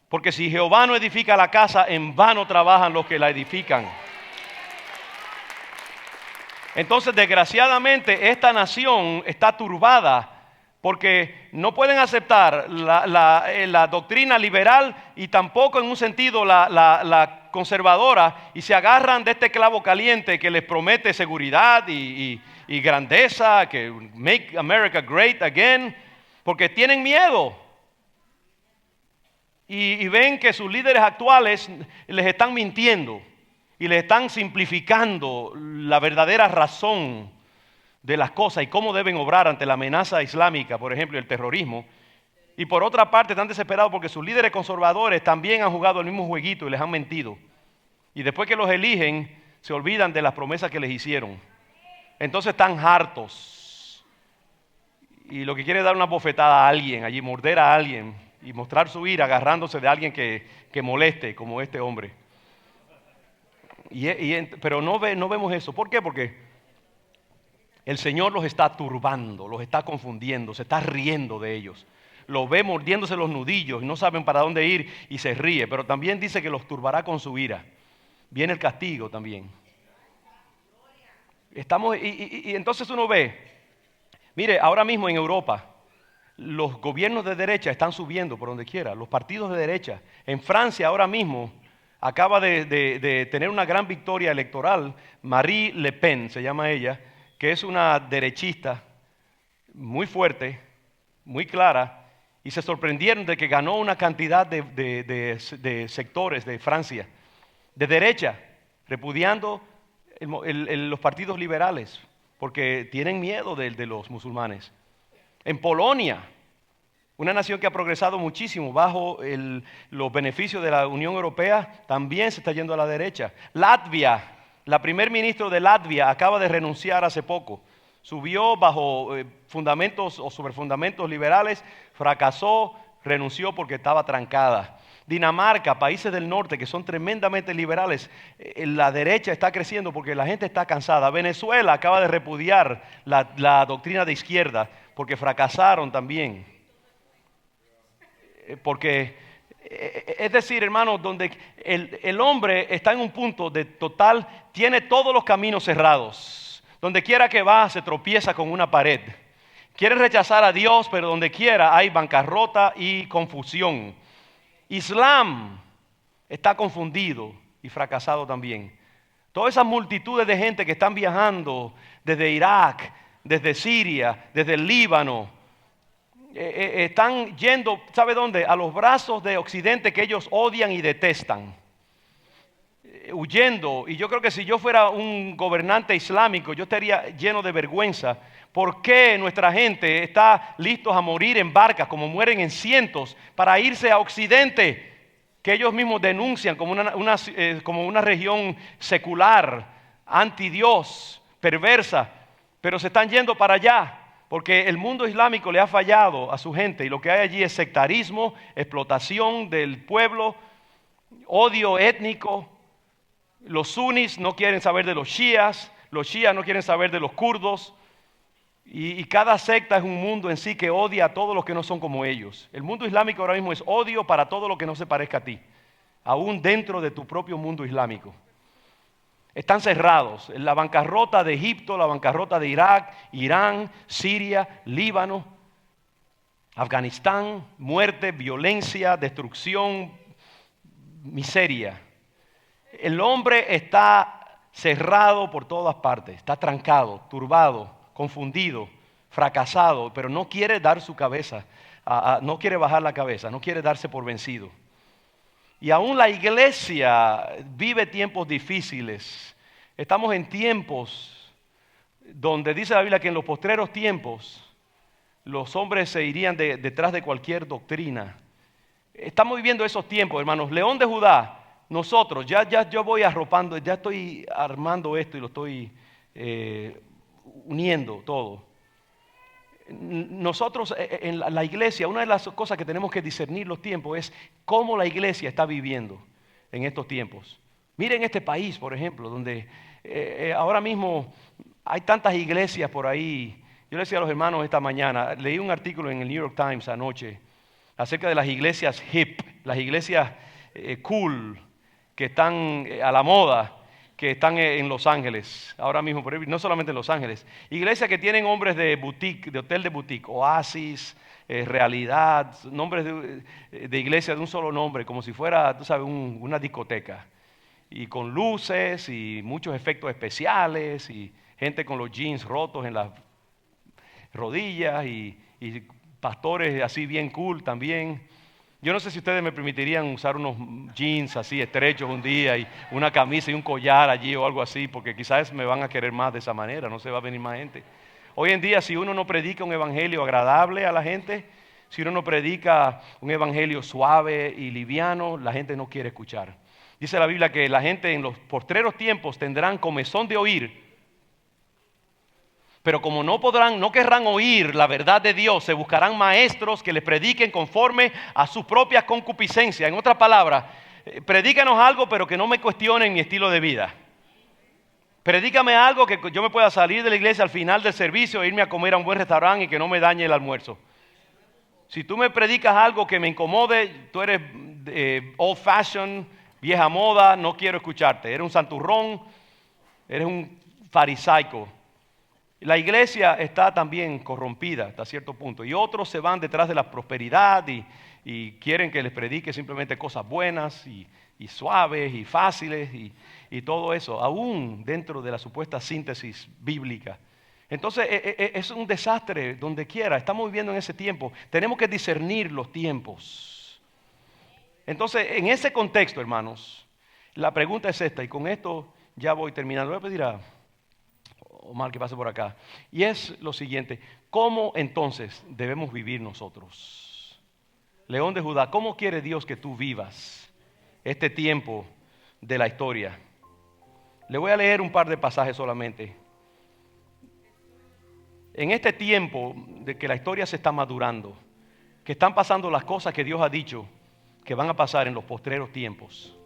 porque si Jehová no edifica la casa, en vano trabajan los que la edifican. Entonces, desgraciadamente, esta nación está turbada porque no pueden aceptar la doctrina liberal y tampoco en un sentido la conservadora, y se agarran de este clavo caliente que les promete seguridad y grandeza, que make America great again, porque tienen miedo. Y ven que sus líderes actuales les están mintiendo y les están simplificando la verdadera razón de las cosas y cómo deben obrar ante la amenaza islámica, por ejemplo, y el terrorismo. Y por otra parte están desesperados porque sus líderes conservadores también han jugado el mismo jueguito y les han mentido. Y después que los eligen, se olvidan de las promesas que les hicieron. Entonces están hartos. Y lo que quiere es dar una bofetada a alguien, allí morder a alguien y mostrar su ira agarrándose de alguien que moleste, como este hombre. Pero no vemos eso. ¿Por qué? Porque el Señor los está turbando, los está confundiendo, se está riendo de ellos. Los ve mordiéndose los nudillos y no saben para dónde ir y se ríe. Pero también dice que los turbará con su ira. Viene el castigo también. Y entonces uno ve, mire, ahora mismo en Europa, los gobiernos de derecha están subiendo por donde quiera, los partidos de derecha. En Francia ahora mismo acaba de tener una gran victoria electoral, Marie Le Pen se llama ella, que es una derechista muy fuerte, muy clara, y se sorprendieron de que ganó una cantidad de sectores de Francia, de derecha, repudiando los partidos liberales, porque tienen miedo de los musulmanes. En Polonia, una nación que ha progresado muchísimo bajo los beneficios de la Unión Europea, también se está yendo a la derecha. Latvia, la primer ministro de Latvia acaba de renunciar hace poco. Subió bajo fundamentos o sobre fundamentos liberales, fracasó, renunció porque estaba trancada. Dinamarca, países del norte que son tremendamente liberales, la derecha está creciendo porque la gente está cansada. Venezuela acaba de repudiar la doctrina de izquierda porque fracasaron también. Porque, es decir, hermanos, donde el hombre está en un punto de total, tiene todos los caminos cerrados. Donde quiera que va, se tropieza con una pared. Quiere rechazar a Dios, pero donde quiera hay bancarrota y confusión. Islam está confundido y fracasado también. Todas esas multitudes de gente que están viajando desde Irak, desde Siria, desde el Líbano, están yendo, ¿sabe dónde? A los brazos de Occidente que ellos odian y detestan. Huyendo. Y yo creo que si yo fuera un gobernante islámico, yo estaría lleno de vergüenza. ¿Por qué nuestra gente está listos a morir en barcas, como mueren en cientos, para irse a Occidente, que ellos mismos denuncian como una región secular, anti Dios, perversa, pero se están yendo para allá? Porque el mundo islámico le ha fallado a su gente y lo que hay allí es sectarismo, explotación del pueblo, odio étnico. Los sunis no quieren saber de los shías no quieren saber de los kurdos. Y cada secta es un mundo en sí que odia a todos los que no son como ellos. El mundo islámico ahora mismo es odio para todo lo que no se parezca a ti, aún dentro de tu propio mundo islámico. Están cerrados. La bancarrota de Egipto, la bancarrota de Irak, Irán, Siria, Líbano, Afganistán, muerte, violencia, destrucción, miseria. El hombre está cerrado por todas partes, está trancado, turbado, confundido, fracasado, pero no quiere dar su cabeza, no quiere bajar la cabeza, no quiere darse por vencido. Y aún la iglesia vive tiempos difíciles. Estamos en tiempos donde dice la Biblia que en los postreros tiempos los hombres se irían detrás de cualquier doctrina. Estamos viviendo esos tiempos, hermanos. León de Judá, nosotros, yo voy arropando, ya estoy armando esto y lo estoy uniendo todo. Nosotros en la iglesia, una de las cosas que tenemos que discernir los tiempos es cómo la iglesia está viviendo en estos tiempos. Miren este país, por ejemplo, donde ahora mismo hay tantas iglesias por ahí. Yo le decía a los hermanos esta mañana, leí un artículo en el New York Times anoche acerca de las iglesias hip, las iglesias cool, que están a la moda, que están en Los Ángeles, ahora mismo, no solamente en Los Ángeles. Iglesias que tienen nombres de boutique, de hotel de boutique, Oasis, Realidad, nombres de iglesia de un solo nombre, como si fuera, tú sabes, una discoteca. Y con luces y muchos efectos especiales y gente con los jeans rotos en las rodillas y pastores así bien cool también. Yo no sé si ustedes me permitirían usar unos jeans así estrechos un día y una camisa y un collar allí o algo así, porque quizás me van a querer más de esa manera, no se va a venir más gente. Hoy en día, si uno no predica un evangelio agradable a la gente, si uno no predica un evangelio suave y liviano, la gente no quiere escuchar. Dice la Biblia que la gente en los postreros tiempos tendrán comezón de oír, pero como no querrán oír la verdad de Dios, se buscarán maestros que les prediquen conforme a sus propias concupiscencias. En otras palabras, predícanos algo, pero que no me cuestionen mi estilo de vida. Predícame algo que yo me pueda salir de la iglesia al final del servicio e irme a comer a un buen restaurante y que no me dañe el almuerzo. Si tú me predicas algo que me incomode, tú eres old fashion, vieja moda, no quiero escucharte. Eres un santurrón, eres un farisaico. La iglesia está también corrompida hasta cierto punto. Y otros se van detrás de la prosperidad y quieren que les predique simplemente cosas buenas y suaves y fáciles y todo eso, aún dentro de la supuesta síntesis bíblica. Entonces es un desastre donde quiera. Estamos viviendo en ese tiempo. Tenemos que discernir los tiempos. Entonces, en ese contexto, hermanos, la pregunta es esta, y con esto ya voy terminando. Voy a pedir a Omar que pase por acá. Y es lo siguiente: ¿cómo entonces debemos vivir nosotros? León de Judá, ¿cómo quiere Dios que tú vivas este tiempo de la historia? Le voy a leer un par de pasajes solamente. En este tiempo de que la historia se está madurando, que están pasando las cosas que Dios ha dicho que van a pasar en los postreros tiempos.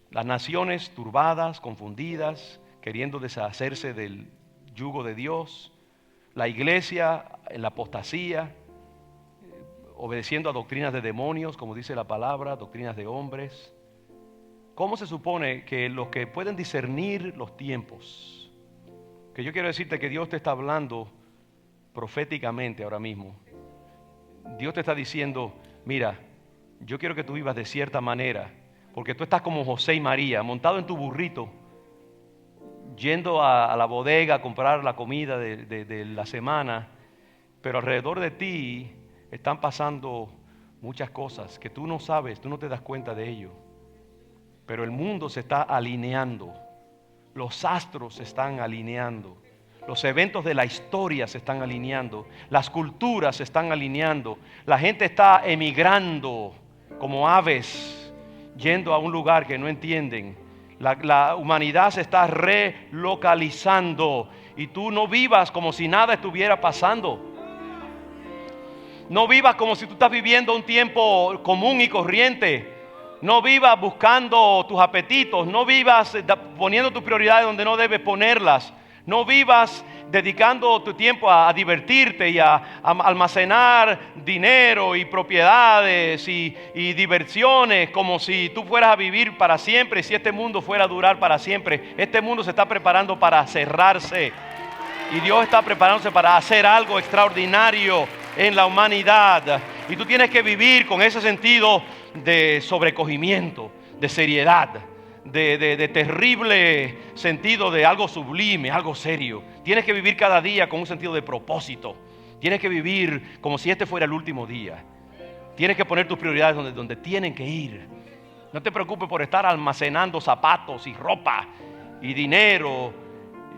Las naciones turbadas, confundidas, queriendo deshacerse del yugo de Dios. La iglesia en la apostasía, obedeciendo a doctrinas de demonios, como dice la palabra, doctrinas de hombres. ¿Cómo se supone que los que pueden discernir los tiempos, que yo quiero decirte que Dios te está hablando proféticamente ahora mismo? Dios te está diciendo, mira, yo quiero que tú vivas de cierta manera, porque tú estás como José y María, montado en tu burrito, yendo a la bodega a comprar la comida de la semana, pero alrededor de ti están pasando muchas cosas que tú no sabes, tú no te das cuenta de ello. Pero el mundo se está alineando, los astros se están alineando, los eventos de la historia se están alineando, las culturas se están alineando, la gente está emigrando como aves, yendo a un lugar que no entienden. La humanidad se está relocalizando y tú no vivas como si nada estuviera pasando. No vivas como si tú estás viviendo un tiempo común y corriente. No vivas buscando tus apetitos. No vivas poniendo tus prioridades donde no debes ponerlas. No vivas dedicando tu tiempo a divertirte y a almacenar dinero y propiedades y diversiones como si tú fueras a vivir para siempre. Si este mundo fuera a durar para siempre, este mundo se está preparando para cerrarse. Y Dios está preparándose para hacer algo extraordinario en la humanidad. Y tú tienes que vivir con ese sentido de sobrecogimiento, de seriedad, de terrible sentido de algo sublime, algo serio. Tienes que vivir cada día con un sentido de propósito. Tienes que vivir como si este fuera el último día. Tienes que poner tus prioridades donde tienen que ir. No te preocupes por estar almacenando zapatos y ropa y dinero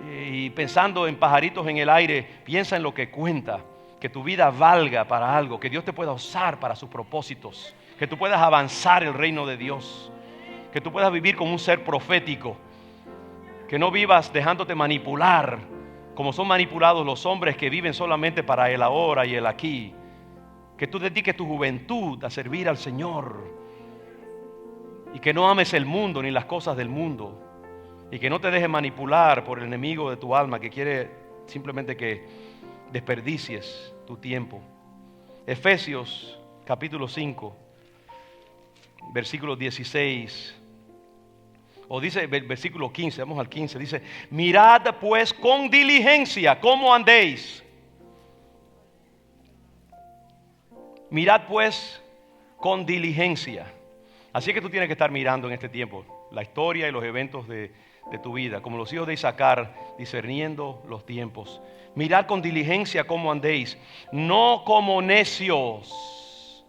y pensando en pajaritos en el aire. Piensa en lo que cuenta, que tu vida valga para algo, que Dios te pueda usar para sus propósitos, que tú puedas avanzar el reino de Dios, que tú puedas vivir como un ser profético, que no vivas dejándote manipular como son manipulados los hombres que viven solamente para el ahora y el aquí. Que tú dediques tu juventud a servir al Señor y que no ames el mundo ni las cosas del mundo y que no te dejes manipular por el enemigo de tu alma que quiere simplemente que desperdicies tu tiempo. Efesios capítulo 5, versículo 16, o dice versículo 15, vamos al 15, dice: mirad pues con diligencia cómo andéis. Mirad pues con diligencia. Así que tú tienes que estar mirando en este tiempo la historia y los eventos de tu vida, como los hijos de Isaacar, discerniendo los tiempos. Mirad con diligencia cómo andéis, no como necios,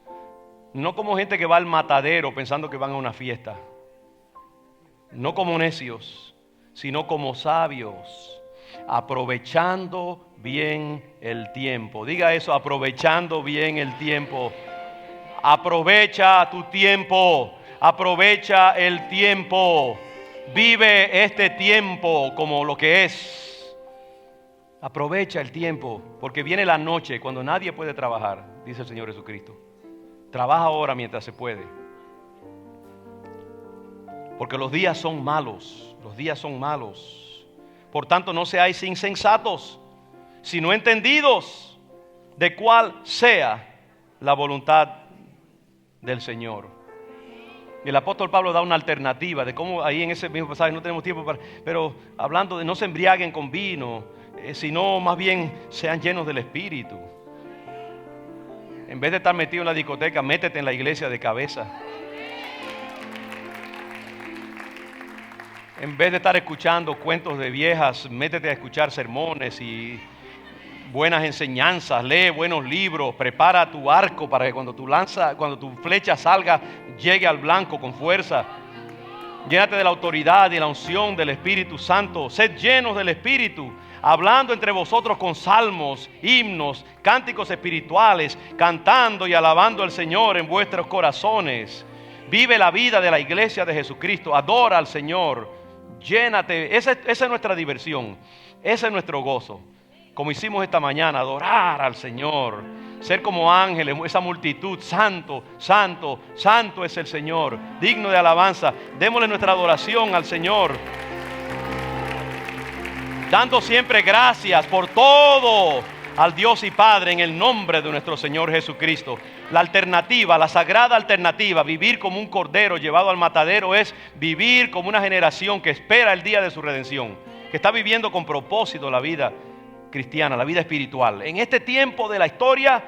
no como gente que va al matadero pensando que van a una fiesta, no como necios, sino como sabios, aprovechando bien el tiempo. Diga eso, aprovechando bien el tiempo. Aprovecha tu tiempo, aprovecha el tiempo. Vive este tiempo como lo que es. Aprovecha el tiempo, porque viene la noche cuando nadie puede trabajar, dice el Señor Jesucristo. Trabaja ahora mientras se puede. Porque los días son malos, los días son malos. Por tanto, no seáis insensatos, sino entendidos de cuál sea la voluntad del Señor. El apóstol Pablo da una alternativa de cómo ahí en ese mismo pasaje, no tenemos tiempo para, pero hablando de no se embriaguen con vino, sino más bien sean llenos del Espíritu. En vez de estar metido en la discoteca, métete en la iglesia de cabeza. En vez de estar escuchando cuentos de viejas, métete a escuchar sermones y buenas enseñanzas, lee buenos libros, prepara tu arco para que cuando tu flecha salga, llegue al blanco con fuerza. Llénate de la autoridad y la unción del Espíritu Santo. Sed llenos del Espíritu, hablando entre vosotros con salmos, himnos, cánticos espirituales, cantando y alabando al Señor en vuestros corazones. Vive la vida de la iglesia de Jesucristo, adora al Señor, llénate. Esa es nuestra diversión, ese es nuestro gozo. Como hicimos esta mañana, adorar al Señor, ser como ángeles, esa multitud, santo, santo, santo es el Señor, digno de alabanza. Démosle nuestra adoración al Señor, dando siempre gracias por todo al Dios y Padre en el nombre de nuestro Señor Jesucristo. La alternativa, la sagrada alternativa, vivir como un cordero llevado al matadero, es vivir como una generación que espera el día de su redención, que está viviendo con propósito la vida cristiana, la vida espiritual. En este tiempo de la historia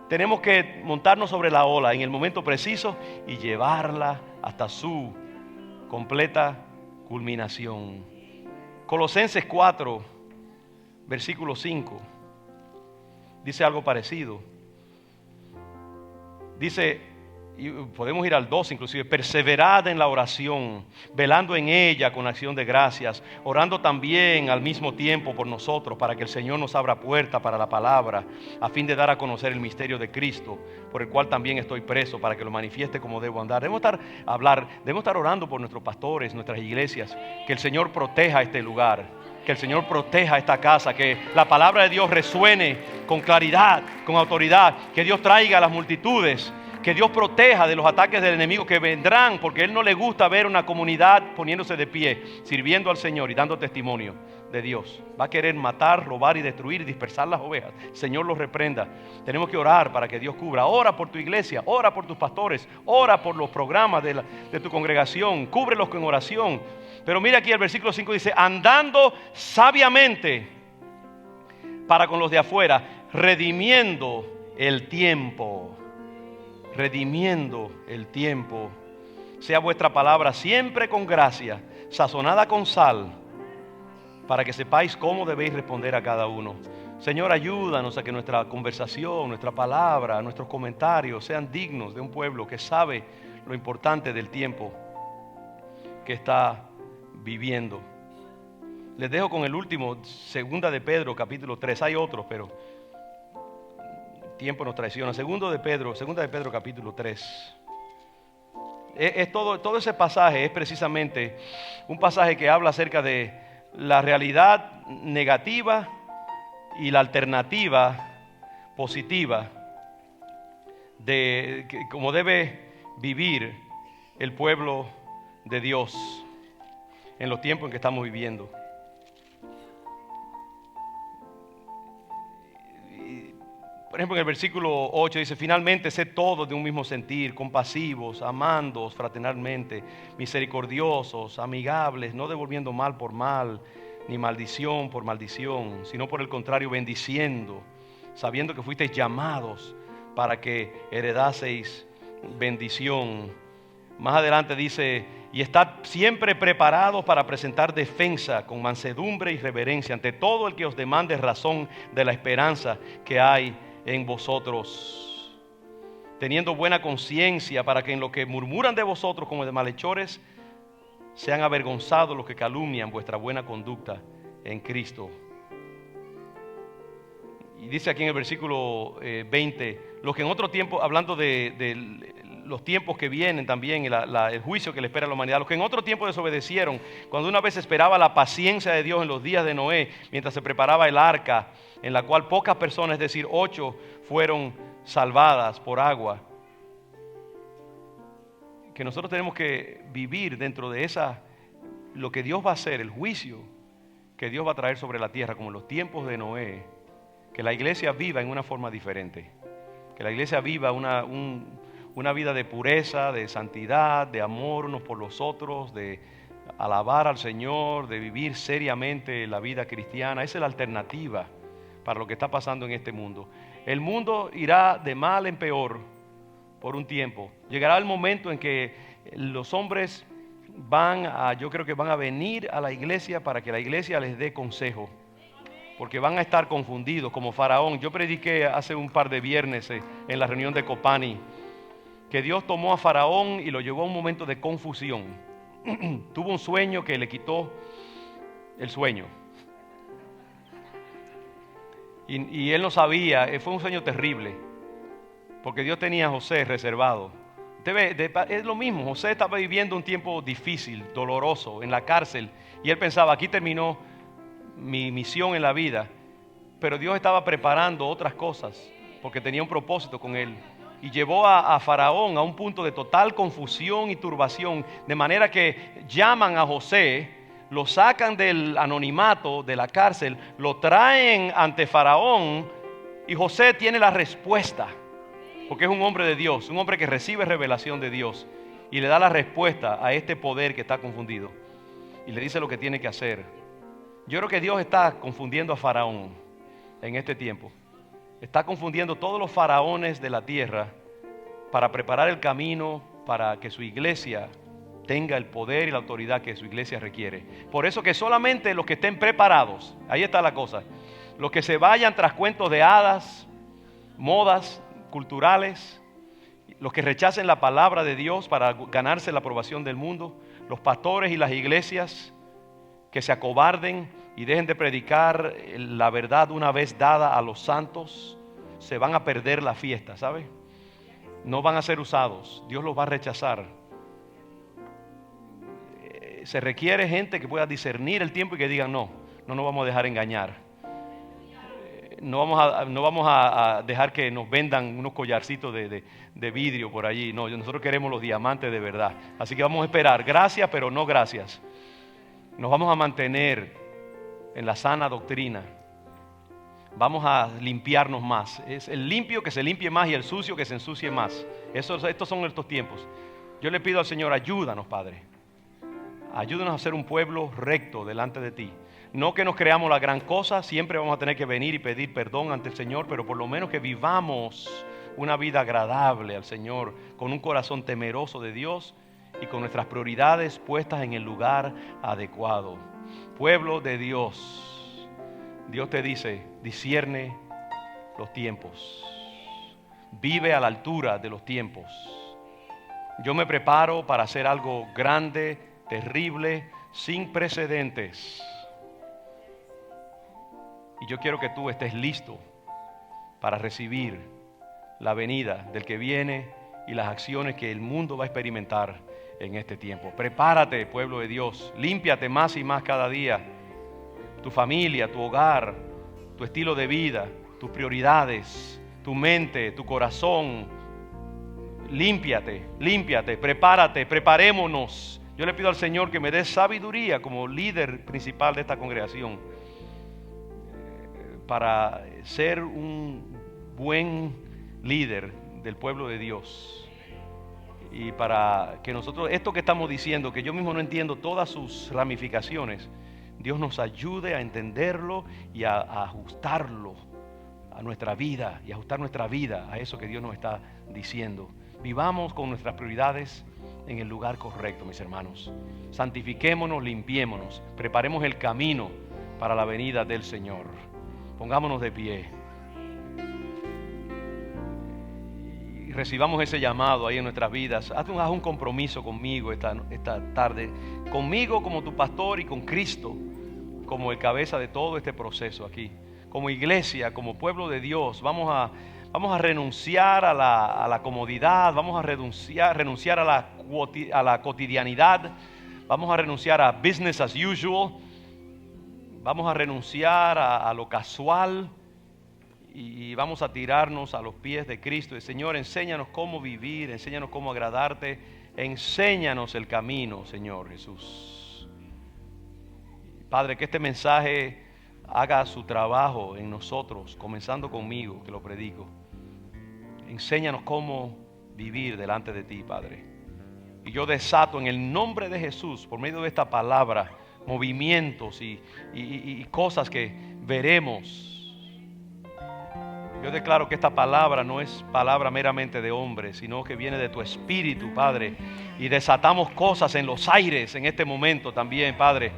tenemos que montarnos sobre la ola en el momento preciso y llevarla hasta su completa culminación. Colosenses 4, versículo 5, dice algo parecido. Dice, y podemos ir al 2 inclusive: perseverad en la oración, velando en ella con acción de gracias, orando también al mismo tiempo por nosotros, para que el Señor nos abra puerta para la palabra, a fin de dar a conocer el misterio de Cristo, por el cual también estoy preso, para que lo manifieste como debo andar. Debemos estar orando por nuestros pastores, nuestras iglesias, que el Señor proteja este lugar, que el Señor proteja esta casa, que la palabra de Dios resuene con claridad, con autoridad, que Dios traiga a las multitudes, que Dios proteja de los ataques del enemigo que vendrán, porque a Él no le gusta ver una comunidad poniéndose de pie, sirviendo al Señor y dando testimonio de Dios. Va a querer matar, robar y destruir y dispersar las ovejas. El Señor los reprenda. Tenemos que orar para que Dios cubra. Ora por tu iglesia, ora por tus pastores, ora por los programas de tu congregación, cúbrelos con oración. Pero mira aquí el versículo 5 dice: andando sabiamente para con los de afuera, redimiendo el tiempo. Redimiendo el tiempo. Sea vuestra palabra siempre con gracia, sazonada con sal, para que sepáis cómo debéis responder a cada uno. Señor, ayúdanos a que nuestra conversación, nuestra palabra, nuestros comentarios sean dignos de un pueblo que sabe lo importante del tiempo que está viviendo. Les dejo con el último, segunda de Pedro, capítulo 3. Hay otros, pero tiempo nos traiciona. Segunda de Pedro, capítulo 3. Todo ese pasaje es precisamente un pasaje que habla acerca de la realidad negativa y la alternativa positiva de cómo debe vivir el pueblo de Dios en los tiempos en que estamos viviendo. Por ejemplo, en el versículo 8 dice: finalmente, sed todos de un mismo sentir, compasivos, amándoos fraternalmente, misericordiosos, amigables, no devolviendo mal por mal, ni maldición por maldición, sino por el contrario, bendiciendo, sabiendo que fuisteis llamados para que heredaseis bendición. Más adelante dice: y estad siempre preparados para presentar defensa con mansedumbre y reverencia ante todo el que os demande razón de la esperanza que hay en vosotros, teniendo buena conciencia, para que en lo que murmuran de vosotros como de malhechores sean avergonzados los que calumnian vuestra buena conducta en Cristo. Y dice aquí en el versículo 20, los que en otro tiempo, hablando de los tiempos que vienen también, el juicio que le espera a la humanidad, los que en otro tiempo desobedecieron, cuando una vez esperaba la paciencia de Dios en los días de Noé, mientras se preparaba el arca, en la cual pocas personas, es decir, 8, fueron salvadas por agua. Que nosotros tenemos que vivir dentro de lo que Dios va a hacer, el juicio que Dios va a traer sobre la tierra, como en los tiempos de Noé. Que la iglesia viva en una forma diferente, que la iglesia viva un una vida de pureza, de santidad, de amor unos por los otros, de alabar al Señor, de vivir seriamente la vida cristiana. Esa es la alternativa para lo que está pasando en este mundo. El mundo irá de mal en peor por un tiempo. Llegará el momento en que los hombres yo creo que van a venir a la iglesia para que la iglesia les dé consejo, porque van a estar confundidos como Faraón. Yo prediqué hace un par de viernes en la reunión de Copani, que Dios tomó a Faraón y lo llevó a un momento de confusión. Tuvo un sueño que le quitó el sueño. Y él no sabía, fue un sueño terrible, porque Dios tenía a José reservado. Usted ve, es lo mismo, José estaba viviendo un tiempo difícil, doloroso, en la cárcel, y él pensaba, aquí terminó mi misión en la vida, pero Dios estaba preparando otras cosas, porque tenía un propósito con él. Y llevó a Faraón a un punto de total confusión y turbación, de manera que llaman a José, lo sacan del anonimato, de la cárcel, lo traen ante Faraón, y José tiene la respuesta, porque es un hombre de Dios, un hombre que recibe revelación de Dios, y le da la respuesta a este poder que está confundido, y le dice lo que tiene que hacer. Yo creo que Dios está confundiendo a Faraón en este tiempo. Está confundiendo todos los faraones de la tierra para preparar el camino para que su iglesia tenga el poder y la autoridad que su iglesia requiere. Por eso que solamente los que estén preparados, ahí está la cosa, los que se vayan tras cuentos de hadas, modas culturales, los que rechacen la palabra de Dios para ganarse la aprobación del mundo, los pastores y las iglesias que se acobarden y dejen de predicar la verdad una vez dada a los santos, se van a perder la fiesta, ¿sabe? No van a ser usados, Dios los va a rechazar. Se requiere gente que pueda discernir el tiempo y que digan, no nos vamos a dejar engañar. No vamos a dejar que nos vendan unos collarcitos de vidrio por allí. No, nosotros queremos los diamantes de verdad. Así que vamos a esperar, gracias, pero no gracias. Nos vamos a mantener en la sana doctrina. Vamos a limpiarnos más. Es el limpio que se limpie más y el sucio que se ensucie más. Estos son estos tiempos. Yo le pido al Señor, ayúdanos, Padre. Ayúdanos a ser un pueblo recto delante de ti. No que nos creamos la gran cosa, siempre vamos a tener que venir y pedir perdón ante el Señor, pero por lo menos que vivamos una vida agradable al Señor, con un corazón temeroso de Dios y con nuestras prioridades puestas en el lugar adecuado. Pueblo de Dios, Dios te dice, discierne los tiempos, vive a la altura de los tiempos. Yo me preparo para hacer algo grande, terrible, sin precedentes. Y yo quiero que tú estés listo para recibir la venida del que viene y las acciones que el mundo va a experimentar en este tiempo. Prepárate, pueblo de Dios, límpiate más y más cada día. Tu familia, tu hogar, tu estilo de vida, tus prioridades, tu mente, tu corazón. Límpiate, prepárate, preparémonos. Yo le pido al Señor que me dé sabiduría como líder principal de esta congregación, para ser un buen líder del pueblo de Dios, y para que nosotros, esto que estamos diciendo, que yo mismo no entiendo todas sus ramificaciones, Dios nos ayude a entenderlo y a ajustarlo a nuestra vida, y ajustar nuestra vida a eso que Dios nos está diciendo. Vivamos con nuestras prioridades en el lugar correcto, mis hermanos. Santifiquémonos, limpiémonos, preparemos el camino para la venida del Señor. Pongámonos de pie y recibamos ese llamado ahí en nuestras vidas. Haz un compromiso conmigo esta tarde, conmigo como tu pastor y con Cristo como el cabeza de todo este proceso aquí. Como iglesia, como pueblo de Dios, vamos a renunciar a la comodidad, vamos a renunciar a la cotidianidad, vamos a renunciar a business as usual. Vamos a renunciar a lo casual y vamos a tirarnos a los pies de Cristo. Y Señor, enséñanos cómo vivir, enséñanos cómo agradarte, enséñanos el camino, Señor Jesús. Padre, que este mensaje haga su trabajo en nosotros, comenzando conmigo, que lo predico. Enséñanos cómo vivir delante de ti, Padre. Y yo desato en el nombre de Jesús, por medio de esta palabra, movimientos y cosas que veremos. Yo declaro que esta palabra no es palabra meramente de hombre, sino que viene de tu Espíritu, Padre. Y desatamos cosas en los aires en este momento también, Padre.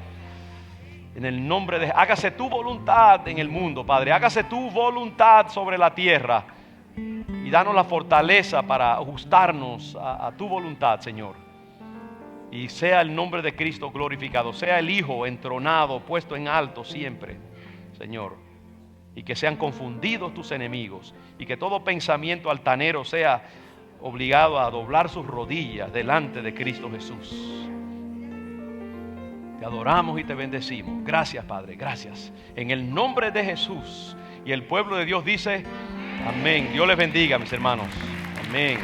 En el nombre de... Hágase tu voluntad en el mundo, Padre. Hágase tu voluntad sobre la tierra. Y danos la fortaleza para ajustarnos a tu voluntad, Señor. Y sea el nombre de Cristo glorificado. Sea el Hijo entronado, puesto en alto siempre, Señor. Y que sean confundidos tus enemigos. Y que todo pensamiento altanero sea obligado a doblar sus rodillas delante de Cristo Jesús. Te adoramos y te bendecimos. Gracias, Padre, gracias. En el nombre de Jesús. Y el pueblo de Dios dice, amén. Dios les bendiga, mis hermanos. Amén.